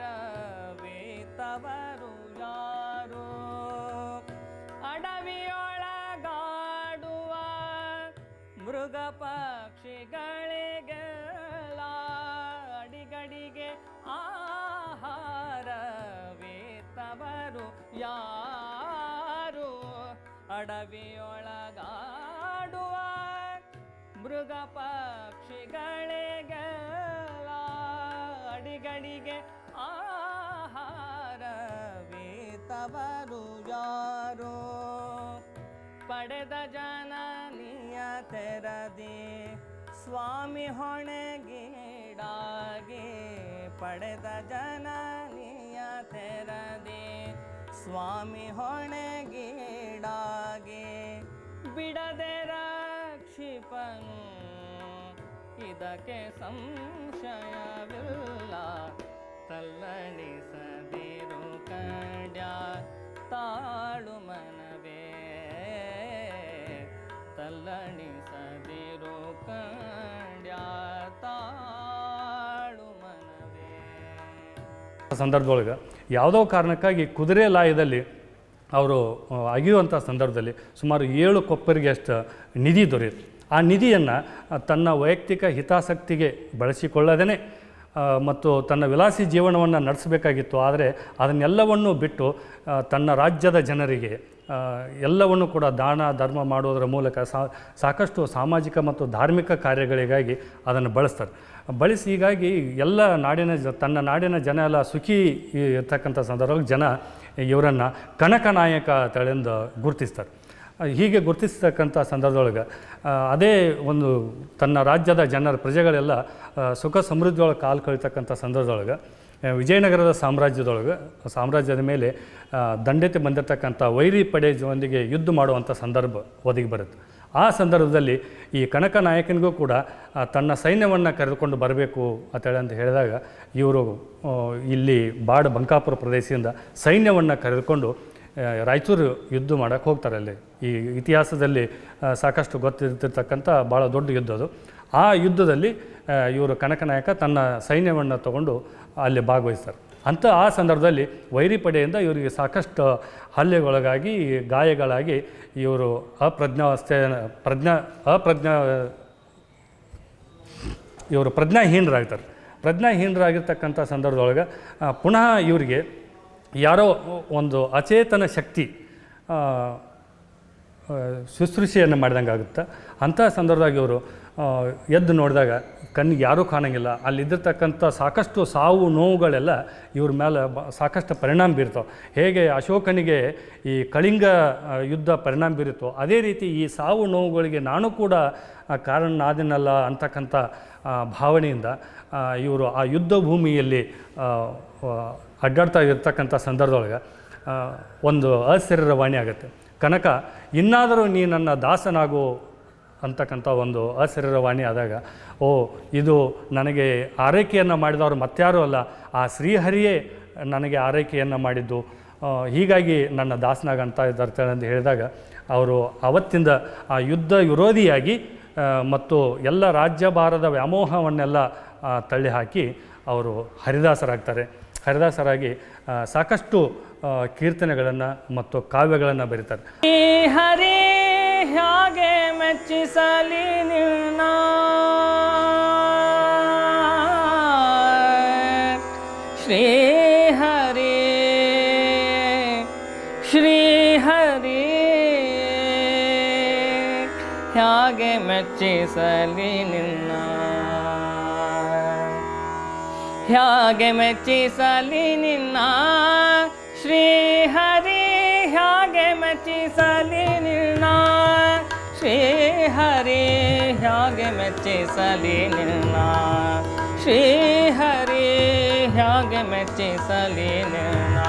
ಆಹಾರವೇತವರು ಯಾರು? ಅಡವಿಯೊಳಗಾಡುವ ಮೃಗ ಪಕ್ಷಿಗಳಿಗೆಲ್ಲ ಅಡಿಗಡಿಗೆ ಆಹಾರವೇತವರು ಯಾರು? ಅಡವಿಯೊಳಗಾಡುವ ಮೃಗ ಪಕ್ಷಿಗಳಿಗೆಲ್ಲ ಅಡಿಗಡಿಗೆ ಆಹಾರವೇತವರು ಯಾರು? ಪಡೆದ ಜನನಿಯ ತೆರದಿ ಸ್ವಾಮಿ ಹೊಣೆಗೀಡಾಗಿ ಪಡೆದ ಜನನಿಯ ತೆರದಿ ಸ್ವಾಮಿ ಹೊಣೆಗೀಡಾಗಿ ಬಿಡದೆ ರಕ್ಷಿಪನು ಇದಕ್ಕೆ ಸಂಶಯವಿಲ್ಲ. ತಲ್ಲಣಿಸದಿರು ಕಂಡ್ಯ ತಾಳು ಮನವೇ ತಲ್ಲಣಿಸದಿರು ಕಂಡ್ಯ ತಾಳು ಮನವೇ. ಸಂದರ್ಭದೊಳಗೆ ಯಾವುದೋ ಕಾರಣಕ್ಕಾಗಿ ಕುದುರೆ ಲಾಯದಲ್ಲಿ ಅವರು ಅಗಿಯುವಂಥ ಸಂದರ್ಭದಲ್ಲಿ ಸುಮಾರು 7 ಕೊಪ್ಪರಿಗೆ ಅಷ್ಟು ನಿಧಿ ದೊರೆಯಿತು. ಆ ನಿಧಿಯನ್ನು ತನ್ನ ವೈಯಕ್ತಿಕ ಹಿತಾಸಕ್ತಿಗೆ ಬಳಸಿಕೊಳ್ಳದೇ ಮತ್ತು ತನ್ನ ವಿಲಾಸಿ ಜೀವನವನ್ನು ನಡೆಸಬೇಕಾಗಿತ್ತು. ಆದರೆ ಅದನ್ನೆಲ್ಲವನ್ನು ಬಿಟ್ಟು ತನ್ನ ರಾಜ್ಯದ ಜನರಿಗೆ ಎಲ್ಲವನ್ನು ಕೂಡ ದಾನ ಧರ್ಮ ಮಾಡೋದರ ಮೂಲಕ ಸಾಕಷ್ಟು ಸಾಮಾಜಿಕ ಮತ್ತು ಧಾರ್ಮಿಕ ಕಾರ್ಯಗಳಿಗಾಗಿ ಅದನ್ನು ಬಳಸ್ತಾರೆ. ಬಳಸಿ ಹೀಗಾಗಿ ಎಲ್ಲ ತನ್ನ ನಾಡಿನ ಜನ ಎಲ್ಲ ಸುಖಿ ಇರ್ತಕ್ಕಂಥ ಸಂದರ್ಭದಲ್ಲಿ ಜನ ಇವರನ್ನು ಕನಕನಾಯಕ ತಳೆಂದು ಗುರುತಿಸ್ತಾರೆ. ಹೀಗೆ ಗುರುತಿಸ್ತಕ್ಕಂಥ ಸಂದರ್ಭದೊಳಗೆ ಅದೇ ಒಂದು ತನ್ನ ರಾಜ್ಯದ ಜನರ ಪ್ರಜೆಗಳೆಲ್ಲ ಸುಖ ಸಮೃದ್ಧಿಯೊಳಗೆ ಕಾಲು ಕಳಿತಕ್ಕಂಥ ಸಂದರ್ಭದೊಳಗೆ ವಿಜಯನಗರದ ಸಾಮ್ರಾಜ್ಯದ ಮೇಲೆ ದಂಡೆತೆ ಬಂದಿರತಕ್ಕಂಥ ವೈರಿ ಪಡೆಯೊಂದಿಗೆ ಯುದ್ಧ ಮಾಡುವಂಥ ಸಂದರ್ಭ ಒದಗಿ ಬರುತ್ತೆ. ಆ ಸಂದರ್ಭದಲ್ಲಿ ಈ ಕನಕ ನಾಯಕನಿಗೂ ಕೂಡ ತನ್ನ ಸೈನ್ಯವನ್ನು ಕರೆದುಕೊಂಡು ಬರಬೇಕು ಅಂತ ಹೇಳಿದಾಗ ಇವರು ಇಲ್ಲಿ ಬಂಕಾಪುರ ಪ್ರದೇಶದಿಂದ ಸೈನ್ಯವನ್ನು ಕರೆದುಕೊಂಡು ರಾಯಚೂರು ಯುದ್ಧ ಮಾಡೋಕ್ಕೆ ಹೋಗ್ತಾರೆ. ಅಲ್ಲಿ ಈ ಇತಿಹಾಸದಲ್ಲಿ ಸಾಕಷ್ಟು ಗೊತ್ತಿರ್ತಕ್ಕಂಥ ಭಾಳ ದೊಡ್ಡ ಯುದ್ಧ ಅದು. ಆ ಯುದ್ಧದಲ್ಲಿ ಇವರು ಕನಕನಾಯಕ ತನ್ನ ಸೈನ್ಯವನ್ನು ತಗೊಂಡು ಅಲ್ಲಿ ಭಾಗವಹಿಸ್ತಾರೆ. ಆ ಸಂದರ್ಭದಲ್ಲಿ ವೈರಿ ಪಡೆಯಿಂದ ಇವರಿಗೆ ಸಾಕಷ್ಟು ಹಲ್ಲೆಗೊಳಗಾಗಿ ಗಾಯಗಳಾಗಿ ಇವರು ಪ್ರಜ್ಞಾಹೀನರಾಗ್ತಾರೆ. ಪ್ರಜ್ಞಾಹೀನರಾಗಿರ್ತಕ್ಕಂಥ ಸಂದರ್ಭದೊಳಗೆ ಪುನಃ ಇವರಿಗೆ ಯಾರೋ ಒಂದು ಅಚೇತನ ಶಕ್ತಿ ಶುಶ್ರೂಷೆಯನ್ನು ಮಾಡಿದಂಗೆ ಆಗುತ್ತೆ. ಅಂಥ ಸಂದರ್ಭದಾಗ ಇವರು ಎದ್ದು ನೋಡಿದಾಗ ಕಣ್ಣಿಗೆ ಯಾರೂ ಕಾಣಂಗಿಲ್ಲ. ಅಲ್ಲಿದ್ದಿರ್ತಕ್ಕಂಥ ಸಾಕಷ್ಟು ಸಾವು ನೋವುಗಳೆಲ್ಲ ಇವ್ರ ಮೇಲೆ ಸಾಕಷ್ಟು ಪರಿಣಾಮ ಬೀರ್ತಾವೆ. ಹೇಗೆ ಅಶೋಕನಿಗೆ ಈ ಕಳಿಂಗ ಯುದ್ಧ ಪರಿಣಾಮ ಬೀರುತ್ತೋ ಅದೇ ರೀತಿ ಈ ಸಾವು ನೋವುಗಳಿಗೆ ನಾನು ಕೂಡ ಕಾರಣನಾದನಲ್ಲ ಅಂತಕ್ಕಂಥ ಭಾವನೆಯಿಂದ ಇವರು ಆ ಯುದ್ಧ ಭೂಮಿಯಲ್ಲಿ ಅಡ್ಡಾಡ್ತಾ ಇರ್ತಕ್ಕಂಥ ಸಂದರ್ಭದೊಳಗೆ ಒಂದು ಅಶರೀರವಾಣಿ ಆಗುತ್ತೆ. ಕನಕ, ಇನ್ನಾದರೂ ನೀ ನನ್ನ ದಾಸನಾಗು ಅಂತಕ್ಕಂಥ ಒಂದು ಅಶರೀರವಾಣಿ ಆದಾಗ, ಇದು ನನಗೆ ಆರೈಕೆಯನ್ನು ಮಾಡಿದವರು ಮತ್ತಾರೂ ಅಲ್ಲ, ಆ ಶ್ರೀಹರಿಯೇ ನನಗೆ ಆರೈಕೆಯನ್ನು ಮಾಡಿದ್ದು, ಹೀಗಾಗಿ ನನ್ನ ದಾಸನಾಗ ಅಂತ ಇದ್ದಾರೆ ಅಂತ ಹೇಳಿದಾಗ ಅವರು ಅವತ್ತಿಂದ ಆ ಯುದ್ಧ ವಿರೋಧಿಯಾಗಿ ಮತ್ತು ಎಲ್ಲ ರಾಜ್ಯಭಾರದ ವ್ಯಾಮೋಹವನ್ನೆಲ್ಲ ತಳ್ಳಿ ಹಾಕಿ ಅವರು ಹರಿದಾಸರಾಗಿ ಸಾಕಷ್ಟು ಕೀರ್ತನೆಗಳನ್ನು ಮತ್ತು ಕಾವ್ಯಗಳನ್ನು ಬರೀತಾರೆ. ಹರಿ ಹಾಗೆ ಮೆಚ್ಚಿಸಲಿ ನಿನ್ನ ಶ್ರೀ ಹರಿ ಹಾಗೆ ಮೆಚ್ಚಿಸಲಿ ನಿನ್ನ, ಹೇಗೆ ಮೆಚ್ಚಿಸಲಿ ನಿನ್ನ ಶ್ರೀ ಹರಿ, ಹೇಗೆ ಮೆಚ್ಚಿಸಲಿ ನಿನ್ನ ಶ್ರೀ ಹರಿ, ಹೇಗೆ ಮೆಚ್ಚಿಸಲಿ ನಿನ್ನ ಶ್ರೀ ಹರಿ, ಹೇಗೆ ಮೆಚ್ಚಿಸಲಿ ನಿನ್ನ,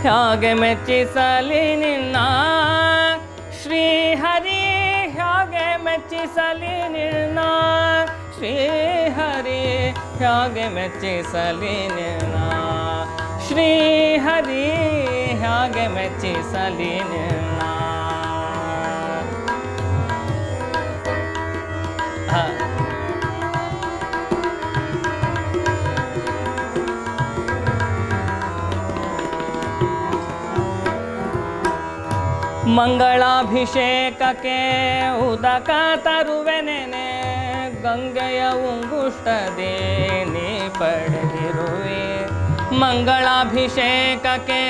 ಹೇಗೆ ಮೆಚ್ಚಿಸಲಿ ನಿನ್ನ ಶ್ರೀ ಹರಿ, ಹೇಗೆ ಮೆಚ್ಚಿಸಲಿ ನಿನ್ನ ಶ್ರೀ ಹರಿ, ಹೇಗೆ ಮೆಚ್ಚಿಸಲಿ ನಿನ್ನ ಶ್ರೀ ಹರಿ, ಹೇಗೆ ಮೆಚ್ಚಿಸಲಿ ನಿನ್ನ. ಮಂಗಳಾಭಿಷೇಕಕ್ಕೆ ಉದಕ ತರುವೆನೆನೆ, ಗಂಗೆಯ ಉಂಗುಷ್ಟದೇ ನೀ ಪಡೆದಿರುವೆ. ಮಂಗಳಾಭಿಷೇಕಕ್ಕೆ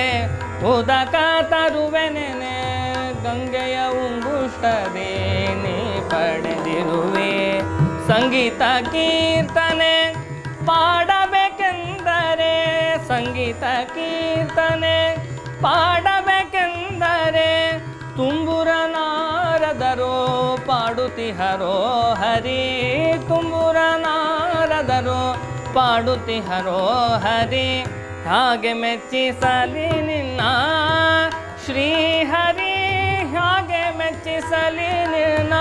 ಉದಕ ತರುವೆನೆನೆ, ಗಂಗೆಯ ಉಂಗುಷ್ಟದೇ ನೀ ಪಡೆದಿರುವೆ. ಸಂಗೀತ ಕೀರ್ತನೆ ಪಾಡಬೇಕೆಂದರೆ, ಸಂಗೀತ ಕೀರ್ತನೆ ಪಾಡಬೇಕೆಂದರೆ, ತುಂಬುರ ನಾರದರು ಪಾಡುತ್ತಿಹರೋ ಹರಿ, ತುಂಬುರ ನಾರದರು ಪಾಡುತ್ತಿಹರೋ ಹರಿ, ಹಾಗೆ ಮೆಚ್ಚಿಸಲಿ ನಿನ್ನ ಶ್ರೀ ಹರಿ, ಹಾಗೆ ಮೆಚ್ಚಿಸಲಿ ನಿನ್ನ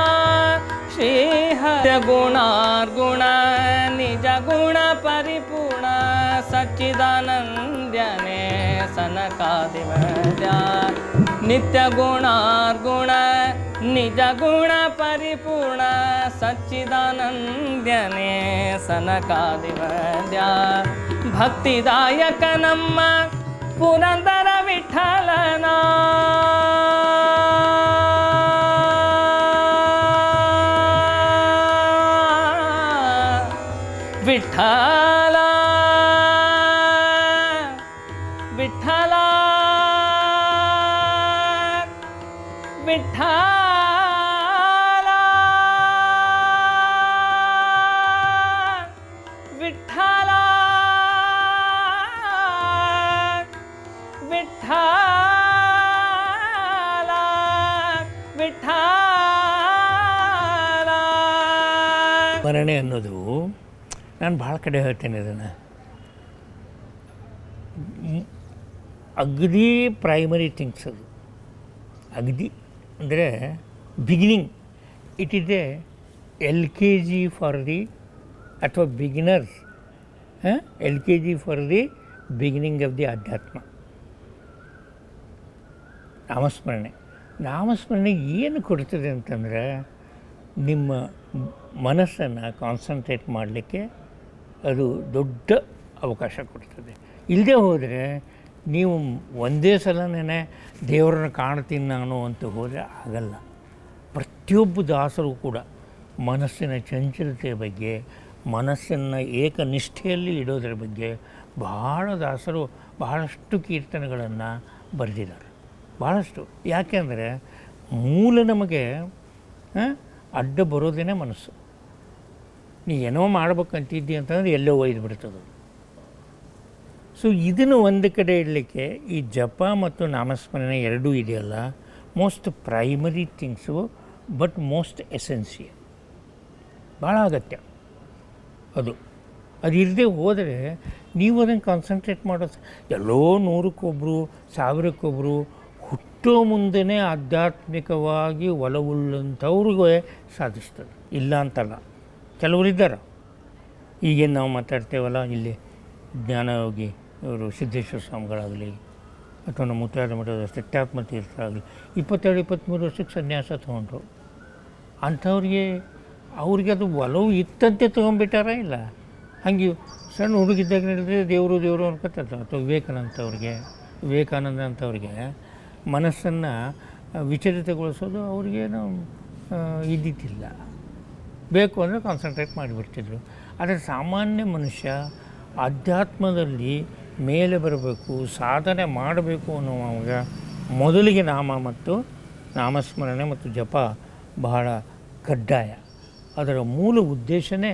ಶ್ರೀ ಹರಿ. ಗುಣಾರ್ಗುಣ ನಿಜ ಗುಣ ಪರಿಪೂರ್ಣ ಸಚ್ಚಿದಾನಂದ್ಯನೇ ಸನಕಾದಿವದ್ಯ, ನಿತ್ಯ ಗುಣಾರ್ಗುಣ ನಿಜ ಗುಣ ಪರಿಪೂರ್ಣ ಸಚ್ಚಿದಾನಂದ್ಯನೇ ಸನಕಾದಿವದ್ಯ. ಭಕ್ತಿದಾಯಕ ನಮ್ಮ ಪುರಂದರ ವಿಠಲನ, ವಿಠ್ಠಲ ವಿಠ್ಠಲ ವಿಠ್ಠಲ ವಿಠ್ಠಲ ವಿಠ್ಠಲ ವಿಠ್ಠಲ. ಸ್ಮರಣೆ ಅನ್ನೋದು ನಾನು ಭಾಳ ಕಡೆ ಹೇಳ್ತೇನೆ ಅದನ್ನು. ಅಗದಿ ಪ್ರೈಮರಿ ಥಿಂಗ್ಸ್ ಅದು. ಅಗದಿ ಅಂದರೆ beginning. It is a LKG for the ಅಥವಾ beginners. LKG for the beginning of the ಅಧ್ಯಾತ್ಮ. ನಾಮಸ್ಮರಣೆ. ನಾಮಸ್ಮರಣೆ ಏನು ಕೊಡ್ತದೆ ಅಂತಂದರೆ ನಿಮ್ಮ ಮನಸ್ಸನ್ನು ಕಾನ್ಸಂಟ್ರೇಟ್ ಮಾಡಲಿಕ್ಕೆ ಅದು ದೊಡ್ಡ ಅವಕಾಶ ಕೊಡ್ತದೆ. ಇಲ್ಲದೆ ಹೋದರೆ ನೀವು ಒಂದೇ ಸಲನೇ ದೇವರನ್ನು ಕಾಣ್ತೀನಿ ನಾನು ಅಂತ ಹೋದರೆ ಆಗಲ್ಲ. ಪ್ರತಿಯೊಬ್ಬ ದಾಸರು ಕೂಡ ಮನಸ್ಸಿನ ಚಂಚಲತೆಯ ಬಗ್ಗೆ, ಮನಸ್ಸನ್ನು ಏಕನಿಷ್ಠೆಯಲ್ಲಿ ಇಡೋದರ ಬಗ್ಗೆ ಬಹಳ ದಾಸರು ಬಹಳಷ್ಟು ಕೀರ್ತನೆಗಳನ್ನು ಬರೆದಿದ್ದಾರೆ. ಬಹಳಷ್ಟು. ಯಾಕೆಂದರೆ ಮೂಲ ನಮಗೆ ಅಡ್ಡ ಬರೋದೇ ಮನಸ್ಸು. ನೀ ಏನೋ ಮಾಡ್ಬೇಕಂತಿದ್ದಿ ಅಂತಂದರೆ ಎಲ್ಲೋ ಒಯ್ದು ಬಿಡ್ತದೆ. ಸೊ ಇದನ್ನು ಒಂದು ಕಡೆ ಇಡಲಿಕ್ಕೆ ಈ ಜಪ ಮತ್ತು ನಾಮಸ್ಮರಣೆ ಎರಡೂ ಇದೆಯಲ್ಲ, most primary things, but most essential, ಭಾಳ ಅಗತ್ಯ ಅದು. ಅದು ಇಲ್ಲದೆ ಹೋದರೆ ನೀವು ಅದನ್ನು ಕಾನ್ಸಂಟ್ರೇಟ್ ಮಾಡೋದು ಎಲ್ಲೋ 100ಕ್ಕೊಬ್ಬರು 1000ಕ್ಕೊಬ್ಬರು ಹುಟ್ಟೋ ಮುಂದೆ ಆಧ್ಯಾತ್ಮಿಕವಾಗಿ ಒಲವುಳ್ಳಂಥವ್ರಿಗೆ ಸಾಧಿಸ್ತದೆ. ಇಲ್ಲ ಅಂತಲ್ಲ, ಕೆಲವರು ಇದ್ದಾರೆ. ಈಗೇನು ನಾವು ಮಾತಾಡ್ತೇವಲ್ಲ, ಇಲ್ಲಿ ಜ್ಞಾನಯೋಗಿ ಇವರು ಸಿದ್ದೇಶ್ವರ ಸ್ವಾಮಿಗಳಾಗಲಿ ಅಥವಾ ನಮ್ಮ ಮುತ್ತಾದ ಮಠದ ಸತ್ಯಾತ್ಮ ತೀರ್ಥ ಆಗಲಿ 22-23 ವರ್ಷಕ್ಕೆ ಸನ್ಯಾಸ ತೊಗೊಂಡ್ರು. ಅಂಥವ್ರಿಗೆ ಅದು ಒಲವು ಇತ್ತಂತೆ ತೊಗೊಂಡ್ಬಿಟ್ಟಾರ ಇಲ್ಲ. ಹಂಗೆ ಸಣ್ಣ ಹುಡುಗಿದ್ದಾಗ ನಡೆದ್ರೆ ದೇವರು ದೇವರು ಅನ್ಕೊತಾರೆ. ಅಥವಾ ವಿವೇಕಾನಂದ ಅಂಥವ್ರಿಗೆ ಮನಸ್ಸನ್ನು ವಿಚಲಿತಗೊಳಿಸೋದು ಅವ್ರಿಗೇನು ಇದ್ದಿದ್ದಿಲ್ಲ. ಬೇಕು ಅಂದರೆ ಕಾನ್ಸಂಟ್ರೇಟ್ ಮಾಡಿಬಿಡ್ತಿದ್ರು. ಆದರೆ ಸಾಮಾನ್ಯ ಮನುಷ್ಯ ಅಧ್ಯಾತ್ಮದಲ್ಲಿ ಮೇಲೆ ಬರಬೇಕು, ಸಾಧನೆ ಮಾಡಬೇಕು ಅನ್ನುವಾಗ ಮೊದಲಿಗೆ ನಾಮ ಮತ್ತು ನಾಮಸ್ಮರಣೆ ಮತ್ತು ಜಪ ಬಹಳ ಕಡ್ಡಾಯ. ಅದರ ಮೂಲ ಉದ್ದೇಶನೇ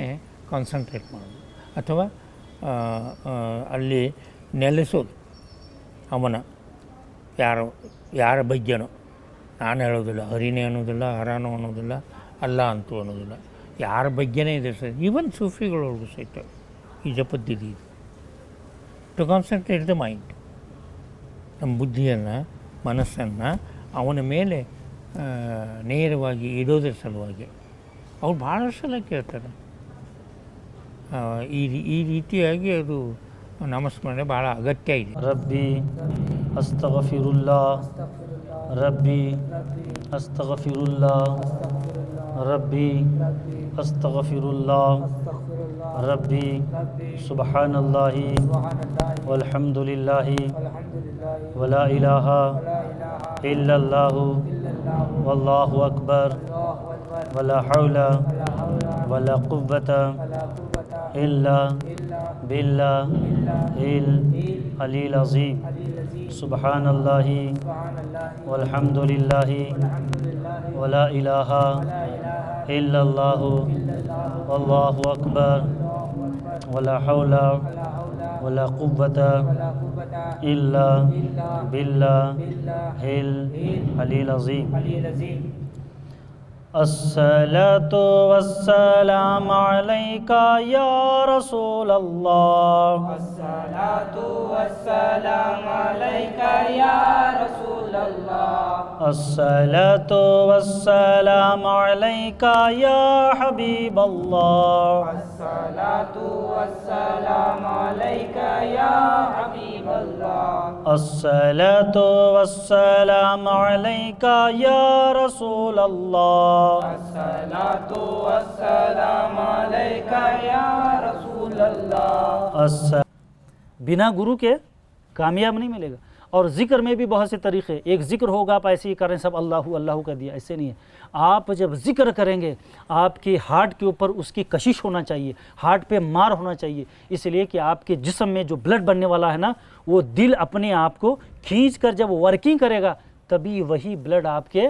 ಕಾನ್ಸಂಟ್ರೇಟ್ ಮಾಡೋದು ಅಥವಾ ಅಲ್ಲಿ ನೆಲೆಸೋದು. ಅವನ ಯಾರ ಬಗ್ಗೆನೋ, ನಾನು ಹೇಳೋದಿಲ್ಲ, ಹರಿನೇ ಅನ್ನೋದಿಲ್ಲ, ಹರಾನೋ ಅನ್ನೋದಿಲ್ಲ, ಅಲ್ಲ ಅಂತೂ ಅನ್ನೋದಿಲ್ಲ, ಯಾರ ಬಗ್ಗೆನೇ ಇದೆ ಸರ್. ಈವನ್ ಸೂಫಿಗಳವ್ರಿಗೂ ಸಹಿತ ಈ ಜಪದ್ದಿದೆ ಇದು. To concentrate the mind. ನಮ್ಮ ಬುದ್ಧಿಯನ್ನು, ಮನಸ್ಸನ್ನು ಅವನ ಮೇಲೆ ನೇರವಾಗಿ ಇಡೋದ್ರ ಸಲುವಾಗಿ ಅವ್ರು ಭಾಳ ಸಲ ಕೇಳ್ತಾರೆ. ಈ ರೀತಿಯಾಗಿ ಅದು ನಾಮಸ್ಮರಣೆ ಭಾಳ ಅಗತ್ಯ ಇದೆ. ರಬ್ಬಿ ಅಸ್ತಗಫಿರುಲ್ಲಾ, ರಬ್ಬಿ ಅಸ್ತಗಫಿರುಲ್ಲಾ, ರಬ್ಬಿ ಅಸ್ತಗಫಿರುಲ್ಲಾ, ರಬ್ಬಿ ಸುಬ್ಹಾನಲ್ಲಾಹಿ ವಲ್ಹಮ್ದುಲಿಲ್ಲಾಹಿ ವಲಾ ಇಲಾಹ ಇಲ್ಲಲ್ಲಾಹು ವಲ್ಲಾಹು ಅಕ್ಬರ್ ವಲಾ ಹೌಲ ವಲಾ ಕುವ್ವತ ಇಲ್ಲಾ ಬಿಲ್ಲಾಹಿಲ್ ಅಲೀಲ್ ಅಜೀಮ್. ಸುಬ್ಹಾನಲ್ಲಾಹಿ ವಲ್ಹಮ್ದುಲಿಲ್ಲಾಹಿ ವಲಾ ಇಲಾಹ ಇಲ್ಲಲ್ಲಾಹು ವಲ್ಲಾಹು ಅಕ್ಬರ್ ವಲಾ ಹೌಲ ವಲಾ ಕುವ್ವತ ಇಲ್ಲಾ ಬಿಲ್ಲಾಹಿಲ್ ಅಲೀಲ್ ಅಜೀಮ್. अस्सलातु वस्सलामु अलैका या रसूलल्लाह, अस्सलातु वस्सलामु अलैका या रसूलल्लाह, अस्सलातु वस्सलामु अलैका या हबीबल्लाह, अस्सलातु वस्सलामु अलैका या हबीबल्लाह, अस्सलातु वस्सलामु अलैका या रसूलल्लाह, अस्सलातु वस्सलामु अलैका या रसूलल्लाह. बिना गुरु के कामयाब नहीं मिलेगा. और ज़िक्र में भी बहुत से तरीक़े, एक ज़िक्र होगा आप ऐसे ही करें सब अल्लाहु अल्लाहु कर दिया, ऐसे नहीं है। आप जब ज़िक्र करेंगे आपके हार्ट के ऊपर उसकी कशिश होना चाहिए, हार्ट पे मार होना चाहिए, इसलिए कि आपके जिस्म में जो ब्लड बनने वाला है ना, वो दिल अपने आप को खींच कर जब वर्किंग करेगा तभी वही ब्लड आपके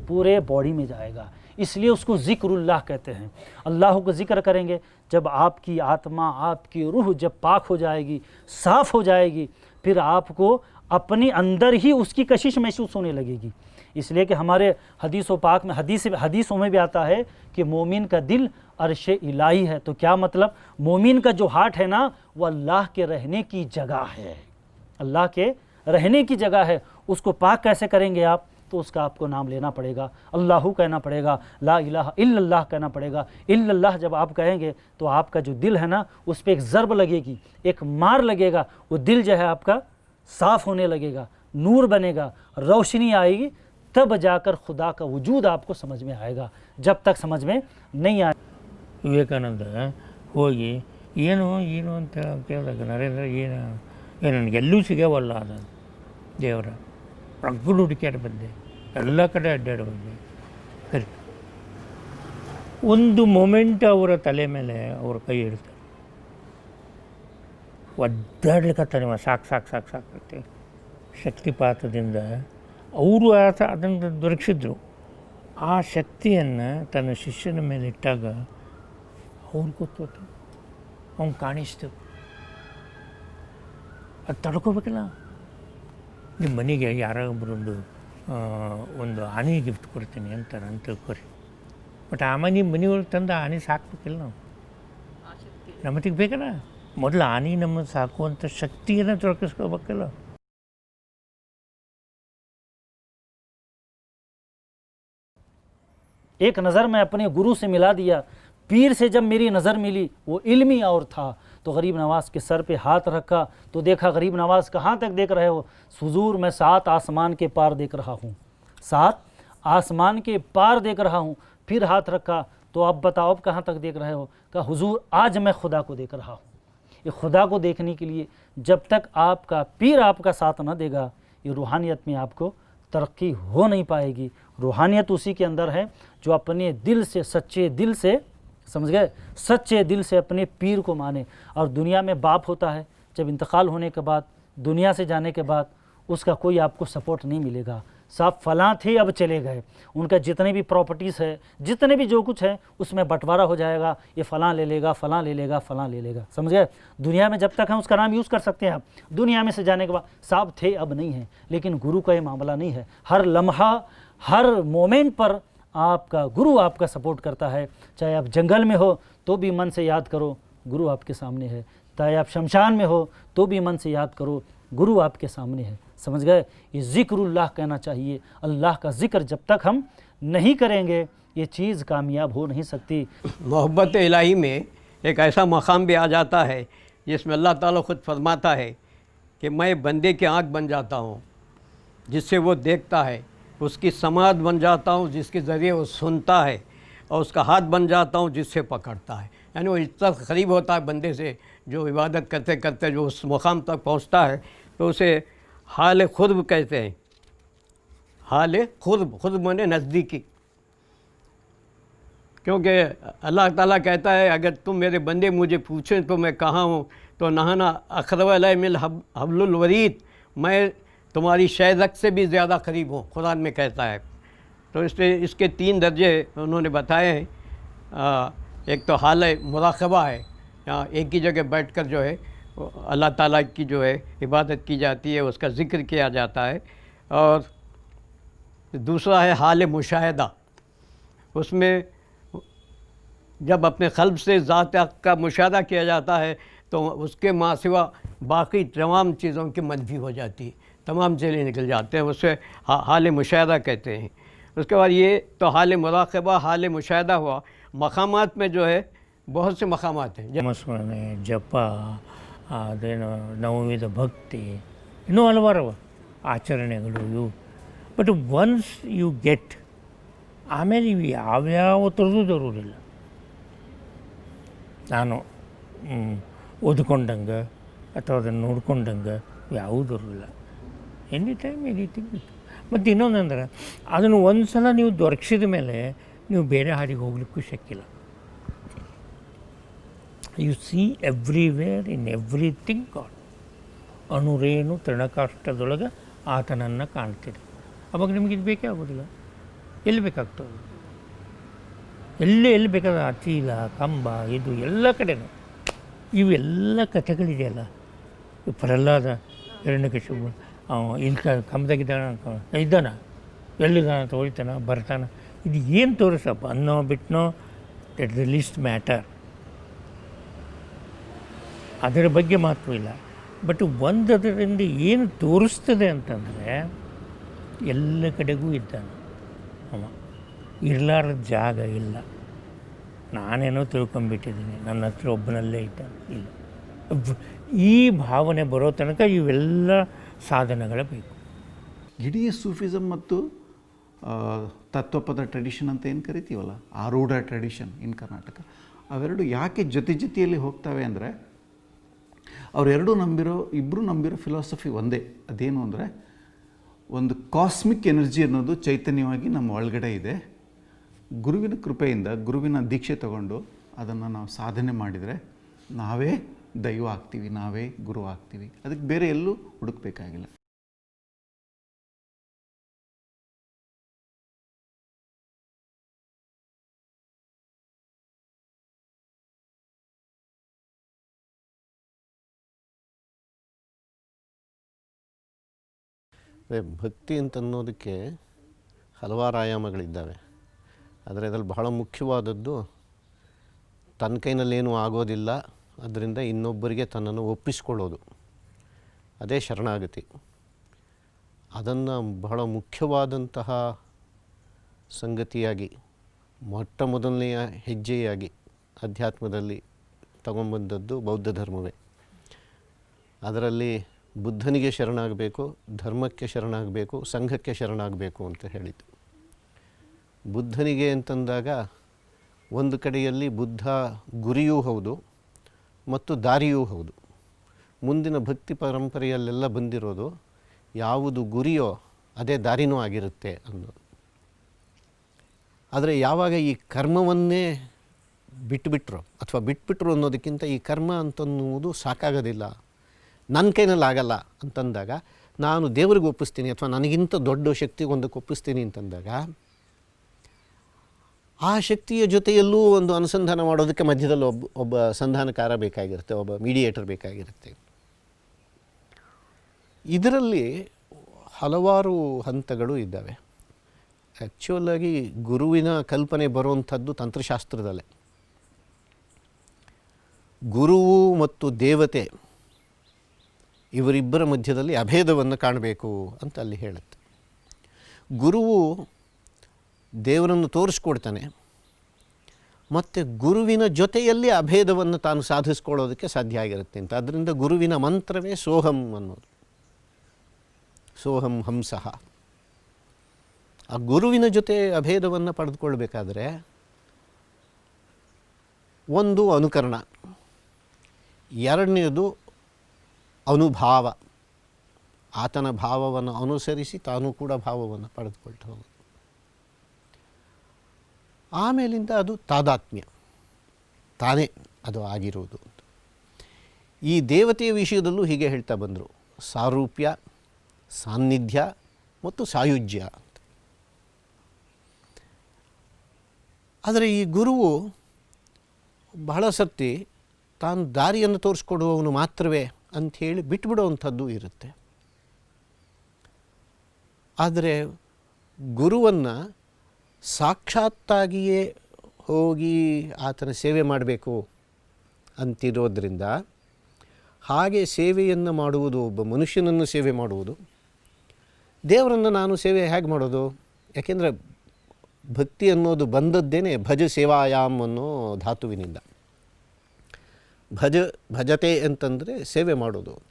पूरे बॉडी में जाएगा, इसलिए उसको ज़िक्रुल्लाह कहते हैं। अल्लाह को ज़िक्र करेंगे, जब आपकी आत्मा, आपकी रूह जब पाक हो जाएगी, साफ़ हो जाएगी, फिर आपको अपने अंदर ही उसकी कशिश महसूस होने लगेगी। इसलिए कि हमारे हदीसों पाक में हदीसों में भी आता है कि मोमिन का दिल अर्श इलाही है। तो क्या मतलब, मोमिन का जो हार्ट है ना वो अल्लाह के रहने की जगह है, अल्लाह के रहने की जगह है। उसको पाक कैसे करेंगे आप, तो उसका आपको नाम लेना पड़ेगा, अल्लाहु कहना पड़ेगा, ला इलाहा इल्लल्लाह कहना पड़ेगा। इल्लल्लाह जब आप कहेंगे तो आपका जो दिल है ना उस पर एक ज़रब लगेगी, एक मार लगेगा, वो दिल जो है आपका साफ़ होने लगेगा, नूर बनेगा, रोशनी आएगी, तब जाकर खुदा का वजूद आपको समझ में आएगा, जब तक समझ में नहीं आए। ವಿವೇಕಾನಂದ ಹೋಗಿ ಏನು ಏನು ಅಂತ ಕೇಳಿದಾಗ ನರೇಂದ್ರ ಏನು ನನಗೆಲ್ಲೂ ಸಿಗವಲ್ಲ ಅದು ದೇವರ ರಗ್ಗುಡು ಹುಡುಕ್ಯಾಡಿ ಬಂದೆ, ಎಲ್ಲ ಕಡೆ ಅಡ್ಡಾಡಿ ಬಂದೆ, ಸರಿ ಒಂದು ಮೊಮೆಂಟ್ ಅವರ ತಲೆ ಮೇಲೆ ಅವರ ಕೈ ಇಡ್ತಾರೆ, ಒದ್ದಾಡ್ಲಿಕ್ಕತ್ತಾನೆ ಸಾಕು ಸಾಕು ಸಾಕು ಸಾಕತ್ತೆ ಶಕ್ತಿಪಾತದಿಂದ ಅವರು ಅದನ್ನು ದೊರಕಿಸಿದ್ರು. ಆ ಶಕ್ತಿಯನ್ನು ತನ್ನ ಶಿಷ್ಯನ ಮೇಲೆ ಇಟ್ಟಾಗ ಅವ್ನು ಕೂತ್ಕೊಟ್ಟು ಅವ್ನು ಕಾಣಿಸ್ತು. ಅದು ತಡ್ಕೋಬೇಕಲ್ಲ. ನಿಮ್ಮ ಮನೆಗೆ ಯಾರೋ ಒಬ್ಬರೊಂದು ಒಂದು ಆನೆ ಗಿಫ್ಟ್ ಕೊಡ್ತೀನಿ ಅಂತಾರೆ ಅಂತ ತಿಳ್ಕೊರಿ, ಬಟ್ ಆಮೇಲೆ ನಿಮ್ಮ ಮನೆಯೊಳಗೆ ತಂದು ಆನೆ ಸಾಕ್ಬೇಕಿಲ್ಲ ನಾವು, ನಮ್ಮತ್ತಿಗೆ ಬೇಕಲ್ಲ. ಮೊದಲು ಆನೆ ನಮ್ಮ ಸಾಕುವಂಥ ಶಕ್ತಿಯನ್ನು ದೊರಕಿಸ್ಕೋಬೇಕಲ್ಲ. एक नज़र मैं अपने गुरु से मिला दिया, पीर से जब मेरी नज़र मिली वो इल्मी और था, तो गरीब नवाज़ के सर पे हाथ रखा तो देखा गरीब नवाज़ कहाँ तक देख रहे हो, हुजूर मैं 7 आसमान के पार देख रहा हूँ, 7 आसमान के पार देख रहा हूँ। फिर हाथ रखा तो अब बताओ अब कहाँ तक देख रहे हो, कहा हुजूर आज मैं खुदा को देख रहा हूँ। ये खुदा को देखने के लिए जब तक आपका पीर आपका साथ न देगा, ये रूहानियत में आपको तरक्की हो नहीं पाएगी। रूहानियत उसी के अंदर है जो अपने दिल से, सच्चे दिल से, समझ गए, सच्चे दिल से अपने पीर को माने। और दुनिया में बाप होता है, जब इंतकाल होने के बाद, दुनिया से जाने के बाद उसका कोई आपको सपोर्ट नहीं मिलेगा। साहब फलां थे अब चले गए, उनका जितने भी प्रॉपर्टीज़ है, जितने भी जो कुछ है उसमें बंटवारा हो जाएगा, ये फ़लाँ ले लेगा, फ़लाँ ले लेगा, फ़लाँ ले लेगा, समझ गए। दुनिया में जब तक हैं उसका नाम यूज़ कर सकते हैं आप, दुनिया में से जाने के बाद साहब थे अब नहीं हैं। लेकिन गुरु का ये मामला नहीं है, हर लम्हा हर मोमेंट पर आपका गुरु आपका सपोर्ट करता है। चाहे आप जंगल में हो तो भी मन से याद करो, गुरु आपके सामने है। चाहे आप शमशान में हो तो भी मन से याद करो, गुरु आपके सामने है, समझ गए। ये ज़िक्रुल्लाह कहना चाहिए। अल्लाह का ज़िक्र जब तक हम नहीं करेंगे ये चीज़ कामयाब हो नहीं सकती। मोहब्बत इलाही में एक ऐसा मकाम भी आ जाता है जिसमें अल्लाह ताला ख़ुद फरमाता है कि मैं बंदे की आँख बन जाता हूँ जिससे वो देखता है, उसकी समात बन जाता हूँ जिसके ज़रिए वो सुनता है, और उसका हाथ बन जाता हूँ जिससे पकड़ता है। यानी वो इतना करीब होता है बंदे से, जो इबादत करते करते जो उस मुकाम तक पहुँचता है, तो उसे हाल खुर्ब कहते हैं। हाल खुर्ब, खुर्ब माने नज़दीकी, क्योंकि अल्लाह ताला कहता है अगर तुम मेरे बंदे मुझे पूछें तो मैं कहाँ हूँ, तो नहाना अखरवल मिल हबलुल वरीद, मैं तुम्हारी शहज़क से भी ज़्यादा करीब हूँ, कुरान में कहता है। तो इसके 3 दर्जे उन्होंने बताए हैं। एक तो हाल मुराक़बा है, यहाँ एक ही जगह बैठकर जो है अल्लाह ताला की जो है इबादत की जाती है, उसका ज़िक्र किया जाता है। और दूसरा है हाल मुशाहिदा, उसमें जब अपने क़ल्ब से ज़ात का मुशाहिदा किया जाता है तो उसके माँ सिवा बाकी तमाम चीज़ों की मनफी हो जाती है, तमाम चीज़ें निकल जाते हैं, उसे हाल मुशाहिदा कहते हैं। उसके बाद ये तो हाल मुराक़बा, हाल मुशाहिदा हुआ। मकामात में जो है बहुत से मकामात हैं, ನಾಮಸ್ಮರಣೆ, ಜಪ, ಅದೇನು ನವವಿಧ ಭಕ್ತಿ, ಇನ್ನೂ ಹಲವಾರು ಆಚರಣೆಗಳು ಇವು. ಬಟ್ ಒನ್ಸ್ ಯು ಗೆಟ್, ಆಮೇಲೆ ಇವು ಯಾವ್ಯಾವ ಥರದ್ದು ಜರೂರಿಲ್ಲ. ನಾನು ಓದ್ಕೊಂಡಂಗೆ ಅಥವಾ ಅದನ್ನು ನೋಡ್ಕೊಂಡಂಗೆ ಯಾವುದೂ ಇರಲಿಲ್ಲ. Any time anything. ಮತ್ತು ಇನ್ನೊಂದಂದ್ರೆ ಅದನ್ನು ಒಂದು ಸಲ ನೀವು ದೊರಕಿಸಿದ ಮೇಲೆ ನೀವು ಬೇರೆ ಹಾಡಿಗೆ ಹೋಗ್ಲಿಕ್ಕೂ ಶಕ್ಕಿಲ್ಲ. You see everywhere in everything God. ಅಣುರೇನು ತೃಣಕಾಷ್ಟದೊಳಗೆ ಆತನನ್ನು ಕಾಣ್ತೀರಿ. ಅವಾಗ ನಿಮಗೆ ಇದು ಬೇಕೇ ಆಗೋದಿಲ್ಲ. ಎಲ್ಲಿ ಬೇಕಾಗ್ತದೆ? ಎಲ್ಲಿ ಬೇಕಾದ್ರೆ ಚೀಲ, ಕಂಬ, ಇದು ಎಲ್ಲ ಕಡೆನೂ ಇವೆಲ್ಲ ಕಥೆಗಳಿದೆಯಲ್ಲ. ಪ್ರಹ್ಲಾದ ಹಿರಣ್ಯಕಶಿಪು ಇಲ್ಲಿ ಇದ್ದಾನ, ಎಲ್ಲಿದ್ದಾನ, ತೊಳಿತಾನ, ಬರ್ತಾನೆ, ಇದು ಏನು ತೋರಿಸಪ್ಪ ಅನ್ನೋ ಬಿಟ್ಟನೋ ದಟ್ ದ ಲೀಸ್ಟ್ ಮ್ಯಾಟರ್. ಅದರ ಬಗ್ಗೆ ಮಾತ್ರ ಇಲ್ಲ. ಬಟ್ ಒಂದು ಅದರಿಂದ ಏನು ತೋರಿಸ್ತದೆ ಅಂತಂದರೆ ಎಲ್ಲ ಕಡೆಗೂ ಇದ್ದಾನೆ ಅವ. ಇರಲಾರದ ಜಾಗ ಇಲ್ಲ. ನಾನೇನೋ ತಿಳ್ಕೊಂಬಿಟ್ಟಿದ್ದೀನಿ, ನನ್ನ ಹತ್ರ ಒಬ್ಬನಲ್ಲೇ ಇದ್ದಾನೆ. ಇಲ್ಲ, ಈ ಭಾವನೆ ಬರೋ ತನಕ ಇವೆಲ್ಲ ಸಾಧನಗಳು ಬೇಕು. ಇಡೀ ಸೂಫಿಸಮ್ ಮತ್ತು ತತ್ವಪದ ಟ್ರೆಡಿಷನ್ ಅಂತ ಏನು ಕರಿತೀವಲ್ಲ, ಆರೂಢ ಟ್ರೆಡಿಷನ್ ಇನ್ ಕರ್ನಾಟಕ, ಅವೆರಡು ಯಾಕೆ ಜೊತೆಯಲ್ಲಿ ಹೋಗ್ತವೆ ಅಂದರೆ ಇಬ್ಬರು ನಂಬಿರೋ ಫಿಲಾಸಫಿ ಒಂದೇ. ಅದೇನು ಅಂದರೆ ಒಂದು ಕಾಸ್ಮಿಕ್ ಎನರ್ಜಿ ಅನ್ನೋದು ಚೈತನ್ಯವಾಗಿ ನಮ್ಮ ಒಳಗಡೆ ಇದೆ. ಗುರುವಿನ ಕೃಪೆಯಿಂದ, ಗುರುವಿನ ದೀಕ್ಷೆ ತಗೊಂಡು ಅದನ್ನು ನಾವು ಸಾಧನೆ ಮಾಡಿದರೆ ನಾವೇ ದೈವ ಆಗ್ತೀವಿ, ನಾವೇ ಗುರು ಆಗ್ತೀವಿ. ಅದಕ್ಕೆ ಬೇರೆ ಎಲ್ಲೂ ಹುಡುಕಬೇಕಾಗಿಲ್ಲ. ಭಕ್ತಿ ಅಂತನ್ನೋದಕ್ಕೆ ಹಲವಾರು ಆಯಾಮಗಳಿದ್ದಾವೆ. ಆದರೆ ಅದರಲ್ಲಿ ಬಹಳ ಮುಖ್ಯವಾದದ್ದು ತನ್ನ ಕೈನಲ್ಲೇನೂ ಆಗೋದಿಲ್ಲ, ಅದರಿಂದ ಇನ್ನೊಬ್ಬರಿಗೆ ತನ್ನನ್ನು ಒಪ್ಪಿಸ್ಕೊಳ್ಳೋದು, ಅದೇ ಶರಣಾಗತಿ. ಅದನ್ನು ಬಹಳ ಮುಖ್ಯವಾದಂತಹ ಸಂಗತಿಯಾಗಿ ಮೊಟ್ಟ ಮೊದಲನೆಯ ಹೆಜ್ಜೆಯಾಗಿ ಅಧ್ಯಾತ್ಮದಲ್ಲಿ ತಗೊಂಬಂದದ್ದು ಬೌದ್ಧ ಧರ್ಮವೇ. ಅದರಲ್ಲಿ ಬುದ್ಧನಿಗೆ ಶರಣಾಗಬೇಕು, ಧರ್ಮಕ್ಕೆ ಶರಣಾಗಬೇಕು, ಸಂಘಕ್ಕೆ ಶರಣಾಗಬೇಕು ಅಂತ ಹೇಳಿದ್ದು. ಬುದ್ಧನಿಗೆ ಅಂತಂದಾಗ ಒಂದು ಕಡೆಯಲ್ಲಿ ಬುದ್ಧ ಗುರಿಯೂ ಹೌದು ಮತ್ತು ದಾರಿಯೂ ಹೌದು. ಮುಂದಿನ ಭಕ್ತಿ ಪರಂಪರೆಯಲ್ಲೆಲ್ಲ ಬಂದಿರೋದು ಯಾವುದು ಗುರಿಯೋ ಅದೇ ದಾರಿನೂ ಆಗಿರುತ್ತೆ ಅನ್ನೋದು. ಆದರೆ ಯಾವಾಗ ಈ ಕರ್ಮವನ್ನೇ ಬಿಟ್ಟುಬಿಟ್ರು ಅಥವಾ ಬಿಟ್ಬಿಟ್ರು ಅನ್ನೋದಕ್ಕಿಂತ ಈ ಕರ್ಮ ಅಂತನ್ನುವುದು ಸಾಕಾಗೋದಿಲ್ಲ, ನನ್ನ ಕೈನಲ್ಲಿ ಆಗಲ್ಲ ಅಂತಂದಾಗ ನಾನು ದೇವರಿಗೆ ಒಪ್ಪಿಸ್ತೀನಿ ಅಥವಾ ನನಗಿಂತ ದೊಡ್ಡ ಶಕ್ತಿಗೊಂದಕ್ಕೆ ಒಪ್ಪಿಸ್ತೀನಿ ಅಂತಂದಾಗ ಆ ಶಕ್ತಿಯ ಜೊತೆಯಲ್ಲೂ ಒಂದು ಅನುಸಂಧಾನ ಮಾಡೋದಕ್ಕೆ ಮಧ್ಯದಲ್ಲಿ ಒಬ್ಬ ಸಂಧಾನಕಾರ ಬೇಕಾಗಿರುತ್ತೆ, ಒಬ್ಬ ಮೀಡಿಯೇಟರ್ ಬೇಕಾಗಿರುತ್ತೆ. ಇದರಲ್ಲಿ ಹಲವಾರು ಹಂತಗಳು ಇದ್ದಾವೆ. ಆ್ಯಕ್ಚುಲಾಗಿ ಗುರುವಿನ ಕಲ್ಪನೆ ಬರುವಂಥದ್ದು ತಂತ್ರಶಾಸ್ತ್ರದಲ್ಲೇ. ಗುರುವು ಮತ್ತು ದೇವತೆ ಇವರಿಬ್ಬರ ಮಧ್ಯದಲ್ಲಿ ಅಭೇದವನ್ನು ಕಾಣಬೇಕು ಅಂತ ಅಲ್ಲಿ ಹೇಳುತ್ತೆ. ಗುರುವು ದೇವರನ್ನು ತೋರಿಸ್ಕೊಡ್ತಾನೆ, ಮತ್ತು ಗುರುವಿನ ಜೊತೆಯಲ್ಲಿ ಅಭೇದವನ್ನು ತಾನು ಸಾಧಿಸ್ಕೊಳ್ಳೋದಕ್ಕೆ ಸಾಧ್ಯ ಆಗಿರುತ್ತೆ ಅಂತ. ಅದರಿಂದ ಗುರುವಿನ ಮಂತ್ರವೇ ಸೋಹಂ ಅನ್ನೋದು, ಸೋಹಂ ಹಂಸಃ. ಆ ಗುರುವಿನ ಜೊತೆ ಅಭೇದವನ್ನು ಪಡೆದುಕೊಳ್ಬೇಕಾದ್ರೆ ಒಂದು ಅನುಕರಣ, ಎರಡನೇದು ಅನುಭಾವ. ಆತನ ಭಾವವನ್ನು ಅನುಸರಿಸಿ ತಾನೂ ಕೂಡ ಭಾವವನ್ನು ಪಡೆದುಕೊಳ್ತಾ ಹೋಗೋದು. ಆಮೇಲಿಂದ ಅದು ತಾದಾತ್ಮ್ಯ, ತಾನೇ ಅದು ಆಗಿರುವುದು. ಈ ದೇವತೆಯ ವಿಷಯದಲ್ಲೂ ಹೀಗೆ ಹೇಳ್ತಾ ಬಂದರು, ಸಾರೂಪ್ಯ, ಸಾನ್ನಿಧ್ಯ ಮತ್ತು ಸಾಯುಜ್ಯ ಅಂತ. ಆದರೆ ಈ ಗುರುವು ಬಹಳ ಸರ್ತಿ ತಾನು ದಾರಿಯನ್ನು ತೋರಿಸ್ಕೊಡುವವನು ಮಾತ್ರವೇ ಅಂಥೇಳಿ ಬಿಟ್ಬಿಡುವಂಥದ್ದು ಇರುತ್ತೆ. ಆದರೆ ಗುರುವನ್ನು ಸಾಕ್ಷಾತ್ತಾಗಿಯೇ ಹೋಗಿ ಆತನ ಸೇವೆ ಮಾಡಬೇಕು ಅಂತಿರೋದ್ರಿಂದ, ಹಾಗೆ ಸೇವೆಯನ್ನು ಮಾಡುವುದು, ಒಬ್ಬ ಮನುಷ್ಯನನ್ನು ಸೇವೆ ಮಾಡುವುದು, ದೇವರನ್ನು ನಾನು ಸೇವೆ ಹೇಗೆ ಮಾಡೋದು? ಯಾಕೆಂದರೆ ಭಕ್ತಿ ಅನ್ನೋದು ಬಂದದ್ದೇನೆ ಭಜ ಸೇವಾಯಾಮ್ ಅನ್ನೋ ಧಾತುವಿನಿಂದ. ಭಜತೆ ಅಂತಂದರೆ ಸೇವೆ ಮಾಡೋದು ಅಂತ.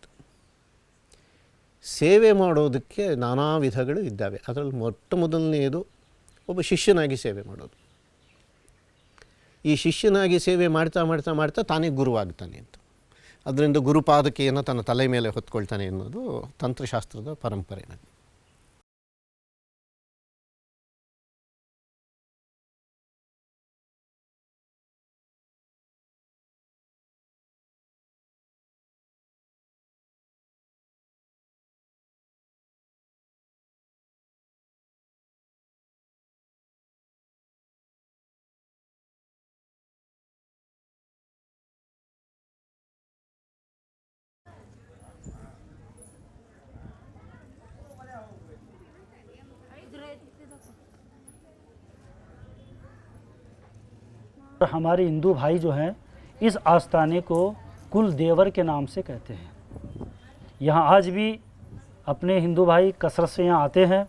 ಸೇವೆ ಮಾಡೋದಕ್ಕೆ ನಾನಾ ವಿಧಗಳು ಇದ್ದಾವೆ. ಅದರಲ್ಲಿ ಮೊಟ್ಟ ಮೊದಲನೆಯದು ಒಬ್ಬ ಶಿಷ್ಯನಾಗಿ ಸೇವೆ ಮಾಡೋದು. ಈ ಶಿಷ್ಯನಾಗಿ ಸೇವೆ ಮಾಡ್ತಾ ಮಾಡ್ತಾ ಮಾಡ್ತಾ ತಾನೇ ಗುರುವಾಗ್ತಾನೆ ಅಂತ. ಅದರಿಂದ ಗುರುಪಾದಕೆಯನ್ನು ತನ್ನ ತಲೆ ಮೇಲೆ ಹೊತ್ಕೊಳ್ತಾನೆ ಎನ್ನುವುದು ತಂತ್ರಶಾಸ್ತ್ರದ ಪರಂಪರೆ. हमारे हिंदू भाई जो हैं इस आस्थाने को कुल देवर के नाम से कहते हैं। यहाँ आज भी अपने हिंदू भाई कसरत से यहाँ आते हैं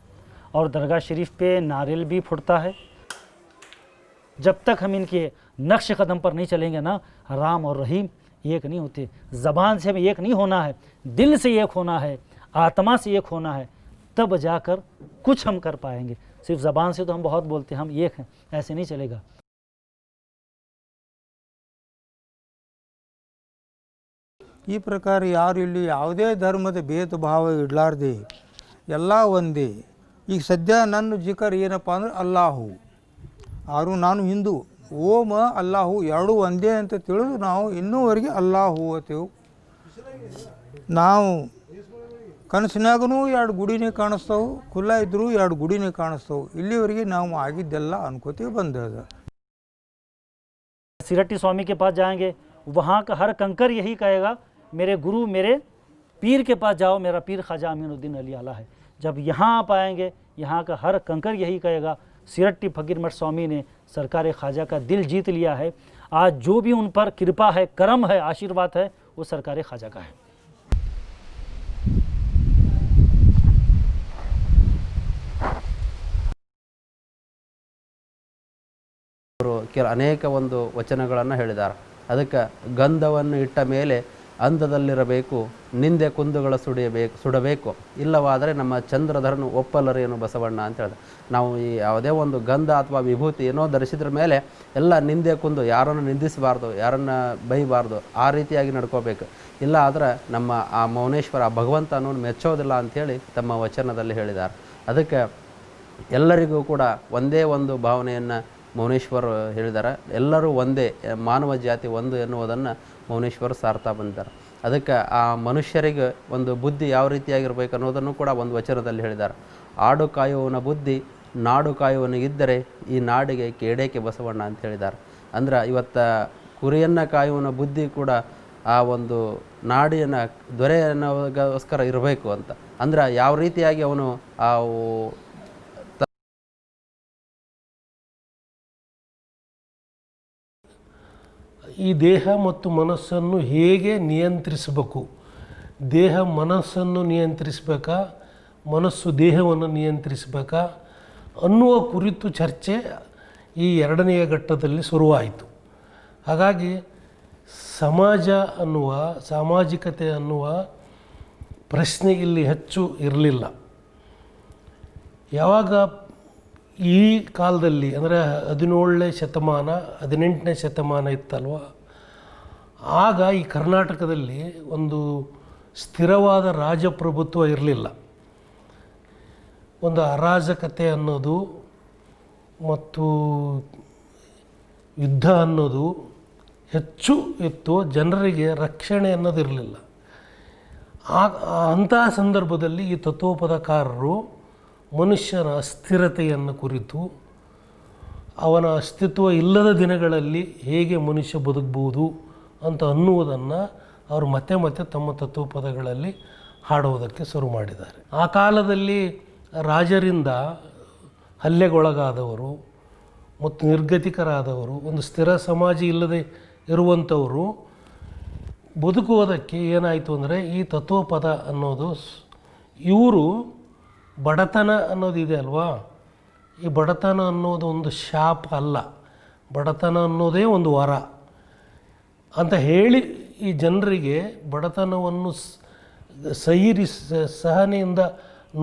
और दरगाह शरीफ पे नारियल भी फुटता है। जब तक हम इनके नक्श कदम पर नहीं चलेंगे ना, राम और रहीम एक नहीं होते। ज़बान से हमें एक नहीं होना है, दिल से एक होना है, आत्मा से एक होना है, तब जाकर कुछ हम कर पाएंगे। सिर्फ ज़बान से तो हम बहुत बोलते हैं हम एक हैं, ऐसे नहीं चलेगा। ಈ ಪ್ರಕಾರ ಯಾರು ಇಲ್ಲಿ ಯಾವುದೇ ಧರ್ಮದ ಭೇದ ಭಾವ ಇಡಲಾರ್ದೆ ಎಲ್ಲ ಒಂದೇ. ಈಗ ಸದ್ಯ ನನ್ನ ಜಿಕರ್ ಏನಪ್ಪ ಅಂದ್ರೆ ಅಲ್ಲಾಹು, ಆರು ನಾನು ಹಿಂದೂ, ಓಂ ಅಲ್ಲಾಹು ಎರಡೂ ಒಂದೇ ಅಂತ ತಿಳಿದು ನಾವು ಇನ್ನೂವರೆಗೆ ಅಲ್ಲಾಹು ಅಂತೇವು. ನಾವು ಕನಸಿನಾಗೂ ಎರಡು ಗುಡಿನೇ ಕಾಣಿಸ್ತವೆ, ಖುಲ್ಲಾ ಇದ್ದರೂ ಎರಡು ಗುಡಿನೇ ಕಾಣಿಸ್ತವೆ. ಇಲ್ಲಿವರೆಗೆ ನಾವು ಆಗಿದ್ದೆಲ್ಲ ಅನ್ಕೋತೀವಿ ಬಂದದ. सिरट्टी स्वामी के पास जाएंगे, वहाँ का हर कंकर यही कहेगा मेरे गुरु मेरे पीर के पास जाओ, मेरा पीर ख्वाजा अमीनुद्दीन अली आला है। जब यहाँ आप आएंगे, यहाँ का हर कंकर यही कहेगा सिरट्टी फकीर मठ स्वामी ने सरकार ख्वाजा का दिल जीत लिया है। आज जो भी उन पर कृपा है, करम है, आशीर्वाद है, वो सरकार ख्वाजा का है। ಅವರು ಅನೇಕ ಒಂದು ವಚನಗಳನ್ನು ಹೇಳಿದ್ದಾರೆ. ಅದಕ್ಕೆ ಗಂಧವನ್ನು ಇಟ್ಟ ಮೇಲೆ ಅಂದದಲ್ಲಿರಬೇಕು, ನಿಂದೆ ಕುಂದುಗಳ ಸುಡಬೇಕು, ಇಲ್ಲವಾದರೆ ನಮ್ಮ ಚಂದ್ರಧರನು ಒಪ್ಪಲರೇನು ಬಸವಣ್ಣ ಅಂತ ಹೇಳಿದೆ. ನಾವು ಈ ಯಾವುದೇ ಒಂದು ಗಂಧ ಅಥವಾ ವಿಭೂತಿ ಏನೋ ಧರಿಸಿದ್ರ ಮೇಲೆ ಎಲ್ಲ ನಿಂದೆ ಕುಂದು, ಯಾರನ್ನು ನಿಂದಿಸಬಾರ್ದು, ಯಾರನ್ನು ಬೈಬಾರ್ದು, ಆ ರೀತಿಯಾಗಿ ನಡ್ಕೋಬೇಕು. ಇಲ್ಲ ಆದರೆ ನಮ್ಮ ಆ ಮೌನೇಶ್ವರ ಆ ಭಗವಂತ ಅನ್ನೋನು ಮೆಚ್ಚೋದಿಲ್ಲ ಅಂಥೇಳಿ ತಮ್ಮ ವಚನದಲ್ಲಿ ಹೇಳಿದ್ದಾರೆ. ಅದಕ್ಕೆ ಎಲ್ಲರಿಗೂ ಕೂಡ ಒಂದೇ ಒಂದು ಭಾವನೆಯನ್ನು ಮೌನೇಶ್ವರ್ ಹೇಳಿದ್ದಾರೆ. ಎಲ್ಲರೂ ಒಂದೇ, ಮಾನವ ಜಾತಿ ಒಂದು ಎನ್ನುವುದನ್ನು ಮೌನೇಶ್ವರ್ ಸಾರ್ತಾ ಬಂದಿದ್ದಾರೆ. ಅದಕ್ಕೆ ಆ ಮನುಷ್ಯರಿಗೆ ಒಂದು ಬುದ್ಧಿ ಯಾವ ರೀತಿಯಾಗಿರ್ಬೇಕು ಅನ್ನೋದನ್ನು ಕೂಡ ಒಂದು ವಚನದಲ್ಲಿ ಹೇಳಿದ್ದಾರೆ. ಆಡು ಕಾಯುವವನ ಬುದ್ಧಿ ನಾಡು ಕಾಯುವವನಿಗಿದ್ದರೆ ಈ ನಾಡಿಗೆ ಕೇಡೇಕೆ ಬಸವಣ್ಣ ಅಂತ ಹೇಳಿದ್ದಾರೆ. ಅಂದ್ರೆ ಇವತ್ತು ಕುರಿಯನ್ನು ಕಾಯುವವನ ಬುದ್ಧಿ ಕೂಡ ಆ ಒಂದು ನಾಡಿನ ದೊರೆಯನ್ನೋಗೋಸ್ಕರ ಇರಬೇಕು ಅಂತ. ಅಂದ್ರೆ ಯಾವ ರೀತಿಯಾಗಿ ಅವನು ಆ ಈ ದೇಹ ಮತ್ತು ಮನಸ್ಸನ್ನು ಹೇಗೆ ನಿಯಂತ್ರಿಸಬೇಕು, ದೇಹ ಮನಸ್ಸನ್ನು ನಿಯಂತ್ರಿಸಬೇಕಾ, ಮನಸ್ಸು ದೇಹವನ್ನು ನಿಯಂತ್ರಿಸಬೇಕಾ ಅನ್ನುವ ಕುರಿತು ಚರ್ಚೆ ಈ ಎರಡನೆಯ ಘಟ್ಟದಲ್ಲಿ ಶುರುವಾಯಿತು. ಹಾಗಾಗಿ ಸಮಾಜ ಅನ್ನುವ ಸಾಮಾಜಿಕತೆ ಅನ್ನುವ ಪ್ರಶ್ನೆ ಇಲ್ಲಿ ಹೆಚ್ಚು ಇರಲಿಲ್ಲ. ಯಾವಾಗ ಈ ಕಾಲದಲ್ಲಿ ಅಂದರೆ 17ನೇ ಶತಮಾನ 18ನೇ ಶತಮಾನ ಇತ್ತಲ್ವ, ಆಗ ಈ ಕರ್ನಾಟಕದಲ್ಲಿ ಒಂದು ಸ್ಥಿರವಾದ ರಾಜಪ್ರಭುತ್ವ ಇರಲಿಲ್ಲ. ಒಂದು ಅರಾಜಕತೆ ಅನ್ನೋದು ಮತ್ತು ಯುದ್ಧ ಅನ್ನೋದು ಹೆಚ್ಚು ಇತ್ತು, ಜನರಿಗೆ ರಕ್ಷಣೆ ಅನ್ನೋದು ಇರಲಿಲ್ಲ. ಅಂತಹ ಸಂದರ್ಭದಲ್ಲಿ ಈ ತತ್ವಪದಕಾರರು ಮನುಷ್ಯನ ಅಸ್ಥಿರತೆಯನ್ನು ಕುರಿತು, ಅವನ ಅಸ್ತಿತ್ವ ಇಲ್ಲದ ದಿನಗಳಲ್ಲಿ ಹೇಗೆ ಮನುಷ್ಯ ಬದುಕಬಹುದು ಅಂತ ಅನ್ನುವುದನ್ನು ಅವರು ಮತ್ತೆ ಮತ್ತೆ ತಮ್ಮ ತತ್ವಪದಗಳಲ್ಲಿ ಹಾಡುವುದಕ್ಕೆ ಶುರು ಮಾಡಿದ್ದಾರೆ. ಆ ಕಾಲದಲ್ಲಿ ರಾಜರಿಂದ ಹಲ್ಲೆಗೊಳಗಾದವರು ಮತ್ತು ನಿರ್ಗತಿಕರಾದವರು, ಒಂದು ಸ್ಥಿರ ಸಮಾಜ ಇಲ್ಲದೆ ಇರುವಂಥವರು ಬದುಕುವುದಕ್ಕೆ ಏನಾಯಿತು ಅಂದರೆ ಈ ತತ್ವಪದ ಅನ್ನೋದು, ಇವರು ಬಡತನ ಅನ್ನೋದಿದೆ ಅಲ್ವಾ, ಈ ಬಡತನ ಅನ್ನೋದು ಒಂದು ಶಾಪ ಅಲ್ಲ, ಬಡತನ ಅನ್ನೋದೇ ಒಂದು ವರ ಅಂತ ಹೇಳಿ ಈ ಜನರಿಗೆ ಬಡತನವನ್ನು ಸಹನೆಯಿಂದ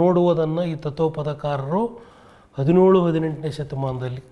ನೋಡುವುದನ್ನು ಈ ತತ್ವಪದಕಾರರು 17-18ನೇ ಶತಮಾನದಲ್ಲಿ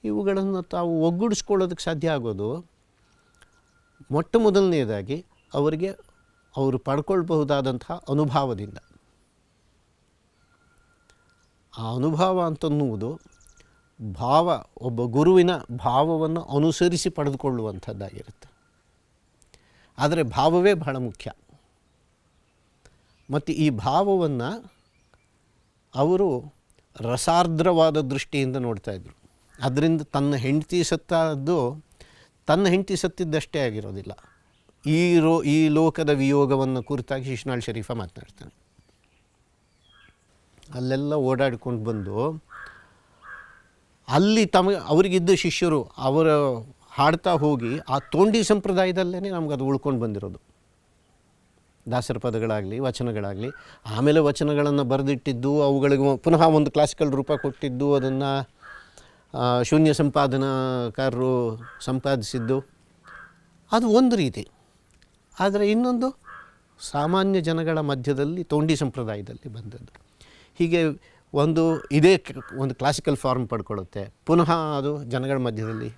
ಇವುಗಳನ್ನು ತಾವು ಒಗ್ಗೂಡಿಸ್ಕೊಳ್ಳೋದಕ್ಕೆ ಸಾಧ್ಯ ಆಗೋದು ಮೊಟ್ಟ ಮೊದಲನೇದಾಗಿ ಅವರಿಗೆ ಅವರು ಪಡ್ಕೊಳ್ಬಹುದಾದಂತಹ ಅನುಭವದಿಂದ. ಆ ಅನುಭವ ಅಂತನ್ನುವುದು ಭಾವ, ಒಬ್ಬ ಗುರುವಿನ ಭಾವವನ್ನು ಅನುಸರಿಸಿ ಪಡೆದುಕೊಳ್ಳುವಂಥದ್ದಾಗಿರುತ್ತೆ. ಆದರೆ ಭಾವವೇ ಬಹಳ ಮುಖ್ಯ. ಮತ್ತು ಈ ಭಾವವನ್ನು ಅವರು ರಸಾರ್ದ್ರವಾದ ದೃಷ್ಟಿಯಿಂದ ನೋಡ್ತಾಯಿದ್ರು. ಅದರಿಂದ ತನ್ನ ಹೆಂಡತಿ ಸತ್ತದ್ದು ತನ್ನ ಹೆಂಡತಿ ಸತ್ತಿದ್ದಷ್ಟೇ ಆಗಿರೋದಿಲ್ಲ. ಈ ಲೋಕದ ವಿಯೋಗವನ್ನು ಕುರಿತಾಗಿ ಶಿಶ್ನಾಳ್ ಶರೀಫ ಮಾತನಾಡ್ತಾನೆ. ಅಲ್ಲೆಲ್ಲ ಓಡಾಡಿಕೊಂಡು ಬಂದು ಅಲ್ಲಿ ಅವರಿಗಿದ್ದ ಶಿಷ್ಯರು ಅವರ ಹಾಡ್ತಾ ಹೋಗಿ ಆ ತೋಂಡಿ ಸಂಪ್ರದಾಯದಲ್ಲೇ ನಮ್ಗೆ ಅದು ಉಳ್ಕೊಂಡು ಬಂದಿರೋದು. ದಾಸರ ಪದಗಳಾಗಲಿ ವಚನಗಳಾಗಲಿ, ಆಮೇಲೆ ವಚನಗಳನ್ನು ಬರೆದಿಟ್ಟಿದ್ದು, ಅವುಗಳಿಗೆ ಪುನಃ ಒಂದು ಕ್ಲಾಸಿಕಲ್ ರೂಪ ಕೊಟ್ಟಿದ್ದು, ಅದನ್ನು ಶೂನ್ಯ ಸಂಪಾದನಾಕಾರರು ಸಂಪಾದಿಸಿದ್ದು, ಅದು ಒಂದು ರೀತಿ. ಆದರೆ ಇನ್ನೊಂದು ಸಾಮಾನ್ಯ ಜನಗಳ ಮಧ್ಯದಲ್ಲಿ ತೋಂಡಿ ಸಂಪ್ರದಾಯದಲ್ಲಿ ಬಂದದ್ದು. ಹೀಗೆ ಇದೇ ಒಂದು ಕ್ಲಾಸಿಕಲ್ ಫಾರ್ಮ್ ಪಡ್ಕೊಳ್ಳುತ್ತೆ, ಪುನಃ ಅದು ಜನಗಳ ಮಧ್ಯದಲ್ಲಿ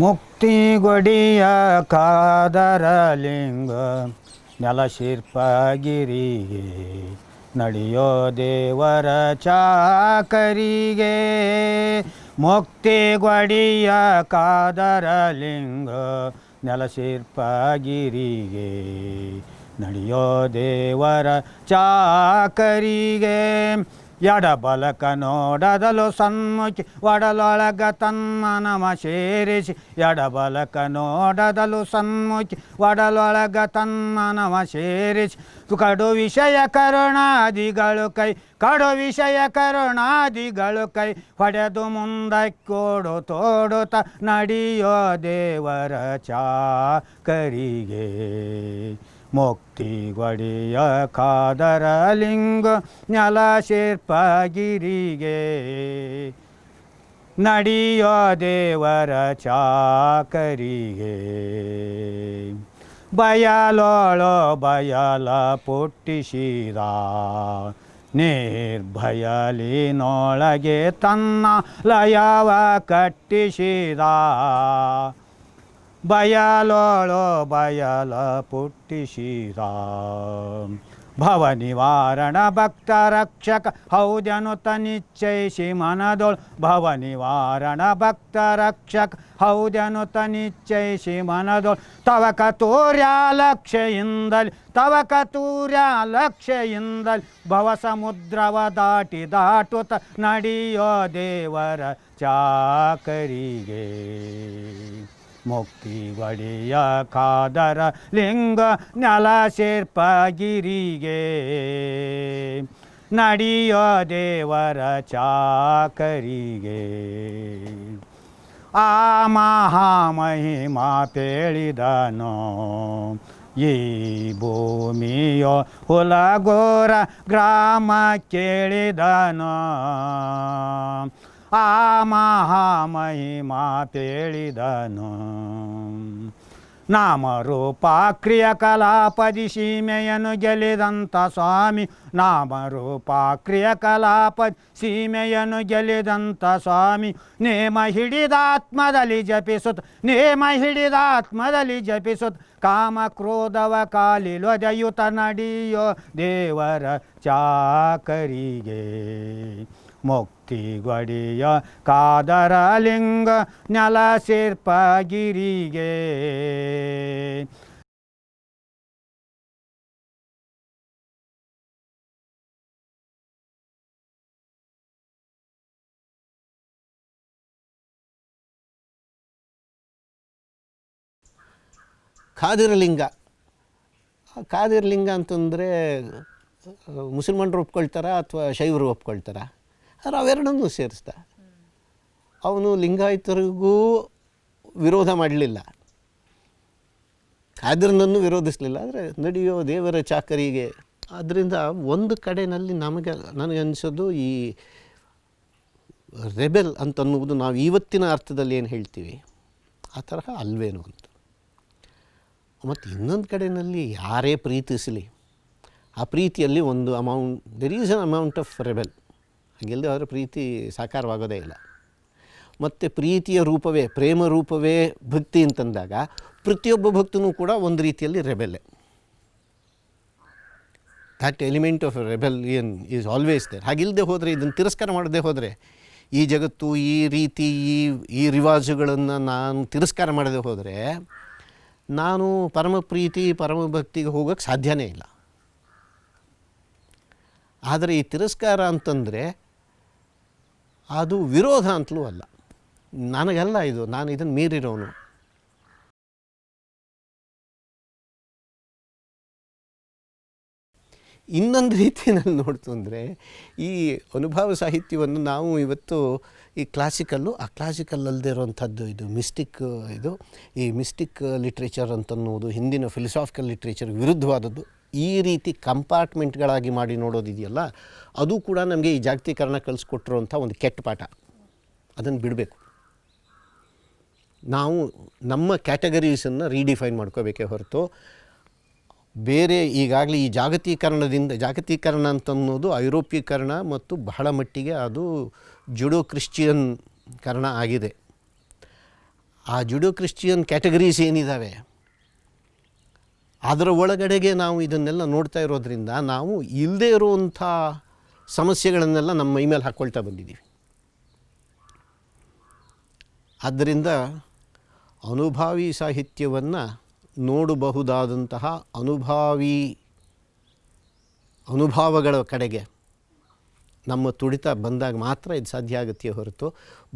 ಮುಕ್ತಿಗೊಡಿಯ ಕಾದರಲಿಂಗ ನೆಲಶಿರ್ಪಗಿರಿಗೆ ನಡೆಯೋ ದೇವರ ಚಾಕರಿಗೆ. ಮುಕ್ತಿಗೊಡಿಯ ಕಾದರಲಿಂಗ ನೆಲಶಿರ್ಪಗಿರಿಗೆ ನಡೆಯೋ ದೇವರ ಚಾಕರಿಗೆ. ಎಡಬಲಕ ನೋಡದಲು ಸನ್ಮುಖಿ ಒಡಲೊಳಗ ತನ್ಮನಮ ಸೇರಿಸಿ. ಎಡಬಲಕ ನೋಡದಲು ಸನ್ಮುಖಿ ಒಡಲೊಳಗ ತನ್ಮನಮ ಸೇರಿಸಿ. ಕಡು ವಿಷಯ ಕರುಣಾದಿಗಳು ಕೈ ಹೊಡೆದು ಮುಂದಕ್ಕೋಡು ತೋಡುತ್ತ ನಡೆಯೋ ದೇವರ ಚಾಕರಿಗೆ. ಮುಕ್ತಿಗೊಡಿಯ ಕಾದರಲಿಂಗ ನೆಲಶಿರ್ಪಗಿರಿಗೆ ನಡೆಯೋ ದೇವರ ಚಾಕರಿಗೆ. ಬಯಲೋಳೋ ಬಯಲ ಪುಟ್ಟಿಸಿದ ನಿರ್ಭಯಲಿನೊಳಗೆ ತನ್ನ ಲಯವ ಕಟ್ಟಿಸಿದ. ಬಯಲೋಳೋ ಬಯಲ ಪುಟ್ಟಿಸಿದ ಭವ ನಿವಾರಣ ಭಕ್ತ ರಕ್ಷಕ ಹೌದನುತ ನಿಶ್ಚಯಿಸಿ ಮನದೊಳ್ ಭವ ನಿವಾರಣ ಭಕ್ತ ರಕ್ಷಕ ಹೌದನುತ ನಿಶ್ಚಯಿಸಿ ಮನದೊಳ್ ತವ ಕತೂರ್ಯ ಲಕ್ಷ್ಯೆಯಿಂದಲಿ ತವ ಕತೂರ್ಯ ಲಕ್ಷ್ಯೆಯಿಂದಲಿ ಭವ ಸಮುದ್ರವ ದಾಟುತ್ತ ನಡೆಯೋ ದೇವರ ಚಾಕರಿಗೆ ಮುಕ್ತಿ ಒಡೆಯ ಕಾದರ ಲಿಂಗ ನೆಲ ಸೇರ್ಪಗಿರಿಗೆ ನಡೆಯೋ ದೇವರ ಚಾಕರಿಗೆ ಆ ಮಹಾಮಹಿಮಾ ಪೇಳಿದನೋ ಈ ಭೂಮಿಯೋ ಹುಲಗೋರ ಗ್ರಾಮ ಕೇಳಿದನೋ ಆ ಮಹಾಮಹಿಮಾ ಪೇಳಿದನು ನಾಮರೂಪ ಕ್ರಿಯಕಲಾಪದಿ ಸೀಮೆಯನ್ನು ಗೆಲಿದಂಥ ಸ್ವಾಮಿ ನಾಮರೂಪ ಕ್ರಿಯಕಲಾಪದಿ ಸೀಮೆಯನ್ನು ಗೆಲಿದಂಥ ಸ್ವಾಮಿ ನೇಮ ಹಿಡಿದಾತ್ಮದಲ್ಲಿ ಜಪಿಸುತ್ತ ಕಾಮ ಕ್ರೋಧವ ಕಾಲಿಲೊದೆಯುತ ನಡೆಯೋ ದೇವರ ಚಾಕರಿಗೆ ಮುಕ್ತಿ ಗೊಡೆಯ ಕಾದರ ಲಿಂಗ ನೆಲ ಸೇರ್ಪಗಿರಿಗೆ ಖಾದಿರಲಿಂಗ. ಖಾದಿರಲಿಂಗ ಅಂತಂದರೆ ಮುಸಲ್ಮಾನರು ಒಪ್ಕೊಳ್ತಾರ ಅಥವಾ ಶೈವರು ಒಪ್ಕೊಳ್ತಾರ? ಆದರೆ ಅವೆರಡನ್ನೂ ಸೇರಿಸ್ದ. ಅವನು ಲಿಂಗಾಯತರಿಗೂ ವಿರೋಧ ಮಾಡಲಿಲ್ಲ, ಖಾದಿರನನ್ನು ವಿರೋಧಿಸಲಿಲ್ಲ, ಆದರೆ ನಡೆಯೋ ದೇವರ ಚಾಕರಿಗೆ. ಆದ್ದರಿಂದ ಒಂದು ಕಡೆಯಲ್ಲಿ ನನಗನ್ಸೋದು ಈ ರೆಬೆಲ್ ಅಂತನ್ನುವುದು ನಾವು ಇವತ್ತಿನ ಅರ್ಥದಲ್ಲಿ ಏನು ಹೇಳ್ತೀವಿ ಆ ತರಹ ಅಲ್ವೇನು ಅಂತ. ಮತ್ತು ಇನ್ನೊಂದು ಕಡೆಯಲ್ಲಿ ಯಾರೇ ಪ್ರೀತಿಸಲಿ ಆ ಪ್ರೀತಿಯಲ್ಲಿ ಒಂದು there is an amount of rebel. ಹಾಗೆಲ್ಲದೆ ಅವರ ಪ್ರೀತಿ ಸಾಕಾರವಾಗೋದೇ ಇಲ್ಲ. ಮತ್ತು ಪ್ರೀತಿಯ ರೂಪವೇ ಪ್ರೇಮ ರೂಪವೇ ಭಕ್ತಿ ಅಂತಂದಾಗ ಪ್ರತಿಯೊಬ್ಬ ಭಕ್ತನೂ ಕೂಡ ಒಂದು ರೀತಿಯಲ್ಲಿ ರೆಬೆಲ್ಲೆ. That element of rebellion is always there. ಹಾಗಿಲ್ಲದೆ ಹೋದರೆ, ಇದನ್ನು ತಿರಸ್ಕಾರ ಮಾಡದೆ ಹೋದರೆ, ಈ ಜಗತ್ತು ಈ ರೀತಿ ಈ ರಿವಾಜುಗಳನ್ನು ನಾನು ತಿರಸ್ಕಾರ ಮಾಡದೆ ಹೋದರೆ ನಾನು ಪರಮ ಪ್ರೀತಿ ಪರಮ ಭಕ್ತಿಗೆ ಹೋಗೋಕ್ಕೆ ಸಾಧ್ಯನೇ ಇಲ್ಲ. ಆದರೆ ಈ ತಿರಸ್ಕಾರ ಅಂತಂದರೆ ಅದು ವಿರೋಧ ಅಂತಲೂ ಅಲ್ಲ. ನನಗಲ್ಲ ಇದು, ನಾನು ಇದನ್ನು ಮೀರಿರೋನು. ಇನ್ನೊಂದು ರೀತಿಯಲ್ಲಿ ನೋಡ್ತು ಅಂದರೆ, ಈ ಅನುಭವ ಸಾಹಿತ್ಯವನ್ನು ನಾವು ಇವತ್ತು ಈ ಕ್ಲಾಸಿಕಲ್ಲು, ಆ ಕ್ಲಾಸಿಕಲ್ ಅಲ್ಲದೆ ಇರೋವಂಥದ್ದು ಇದು ಮಿಸ್ಟಿಕ್, ಈ ಮಿಸ್ಟಿಕ್ ಲಿಟ್ರೇಚರ್ ಅಂತನ್ನುವುದು ಹಿಂದಿನ ಫಿಲಸಾಫಿಕಲ್ ಲಿಟ್ರೇಚರ್ಗೆ ವಿರುದ್ಧವಾದದ್ದು. ಈ ರೀತಿ ಕಂಪಾರ್ಟ್ಮೆಂಟ್ಗಳಾಗಿ ಮಾಡಿ ನೋಡೋದಿದೆಯಲ್ಲ, ಅದು ಕೂಡ ನಮಗೆ ಈ ಜಾಗತೀಕರಣ ಕಲಿಸ್ಕೊಟ್ಟಿರೋಂಥ ಒಂದು ಕೆಟ್ಟ ಪಾಠ. ಅದನ್ನು ಬಿಡಬೇಕು. ನಾವು ನಮ್ಮ ಕ್ಯಾಟಗರೀಸನ್ನು ರೀಡಿಫೈನ್ ಮಾಡ್ಕೋಬೇಕೇ ಹೊರತು ಬೇರೆ ಈಗಾಗಲೇ ಈ ಜಾಗತೀಕರಣ ಅಂತನ್ನೋದು ಐರೋಪ್ಯೀಕರಣ ಮತ್ತು ಬಹಳ ಮಟ್ಟಿಗೆ ಅದು ಜುಡೋ ಕ್ರಿಶ್ಚಿಯನ್ ಕರಣ ಆಗಿದೆ. ಆ ಜುಡೋ ಕ್ರಿಶ್ಚಿಯನ್ ಕ್ಯಾಟಗರೀಸ್ ಏನಿದ್ದಾವೆ ಅದರ ಒಳಗಡೆಗೆ ನಾವು ಇದನ್ನೆಲ್ಲ ನೋಡ್ತಾ ಇರೋದ್ರಿಂದ ನಾವು ಇಲ್ಲದೇ ಇರುವಂಥ ಸಮಸ್ಯೆಗಳನ್ನೆಲ್ಲ ನಮ್ಮ ಮೈ ಮೇಲೆ ಹಾಕ್ಕೊಳ್ತಾ ಬಂದಿದ್ದೀವಿ. ಆದ್ದರಿಂದ ಅನುಭಾವಿ ಸಾಹಿತ್ಯವನ್ನು ನೋಡಬಹುದಾದಂತಹ ಅನುಭವಗಳ ಕಡೆಗೆ ನಮ್ಮ ತುಡಿತ ಬಂದಾಗ ಮಾತ್ರ ಇದು ಸಾಧ್ಯ ಆಗುತ್ತೆ ಹೊರತು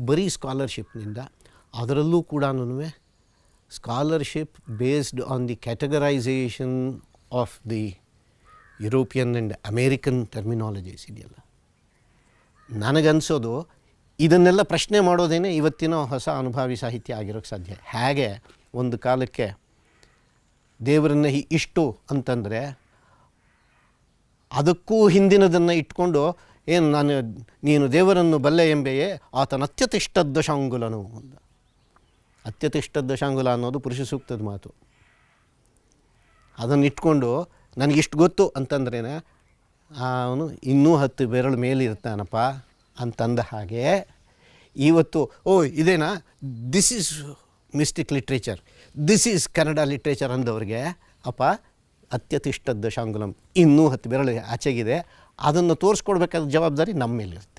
ಬರೀ ಸ್ಕಾಲರ್ಶಿಪ್ನಿಂದ, ಅದರಲ್ಲೂ ಕೂಡ scholarship based on the categorisation of the European and American terminologies ಇದೆಯಲ್ಲ, ನನಗನ್ಸೋದು ಇದನ್ನೆಲ್ಲ ಪ್ರಶ್ನೆ ಮಾಡೋದೇನೆ ಇವತ್ತಿನ ಹೊಸ ಅನುಭಾವಿ ಸಾಹಿತ್ಯ ಆಗಿರೋಕ್ಕೆ ಸಾಧ್ಯ. ಹೇಗೆ ಒಂದು ಕಾಲಕ್ಕೆ ದೇವರನ್ನ ಇಷ್ಟು ಅಂತಂದರೆ ಅದಕ್ಕೂ ಹಿಂದಿನದನ್ನು ಇಟ್ಕೊಂಡು ನೀನು ದೇವರನ್ನು ಬಲ್ಲೆ ಎಂಬೆಯೇ ಆತನ ಅತ್ಯತಿಷ್ಠ ದಶಾಂಗುಲನು. ಅತ್ಯತಿಷ್ಠ ದಶಾಂಗುಲ ಅನ್ನೋದು ಪುರುಷ ಸೂಕ್ತದ ಮಾತು. ಅದನ್ನು ಇಟ್ಕೊಂಡು ನನಗಿಷ್ಟು ಗೊತ್ತು ಅಂತಂದ್ರೇ ಅವನು ಇನ್ನೂ 10 ಬೆರಳು ಮೇಲಿರ್ತಾನಪ್ಪ ಅಂತಂದ ಹಾಗೆ ಇವತ್ತು ಇದೇನಾ this is mystic literature, this is Kannada literature ಅಂದವ್ರಿಗೆ ಅಪ್ಪ ಅತ್ಯತಿಷ್ಠ ದಶಾಂಗುಲಂ, ಇನ್ನೂ 10 ಬೆರಳು ಆಚೆಗಿದೆ, ಅದನ್ನು ತೋರಿಸ್ಕೊಡ್ಬೇಕಾದ ಜವಾಬ್ದಾರಿ ನಮ್ಮ ಮೇಲಿರುತ್ತೆ.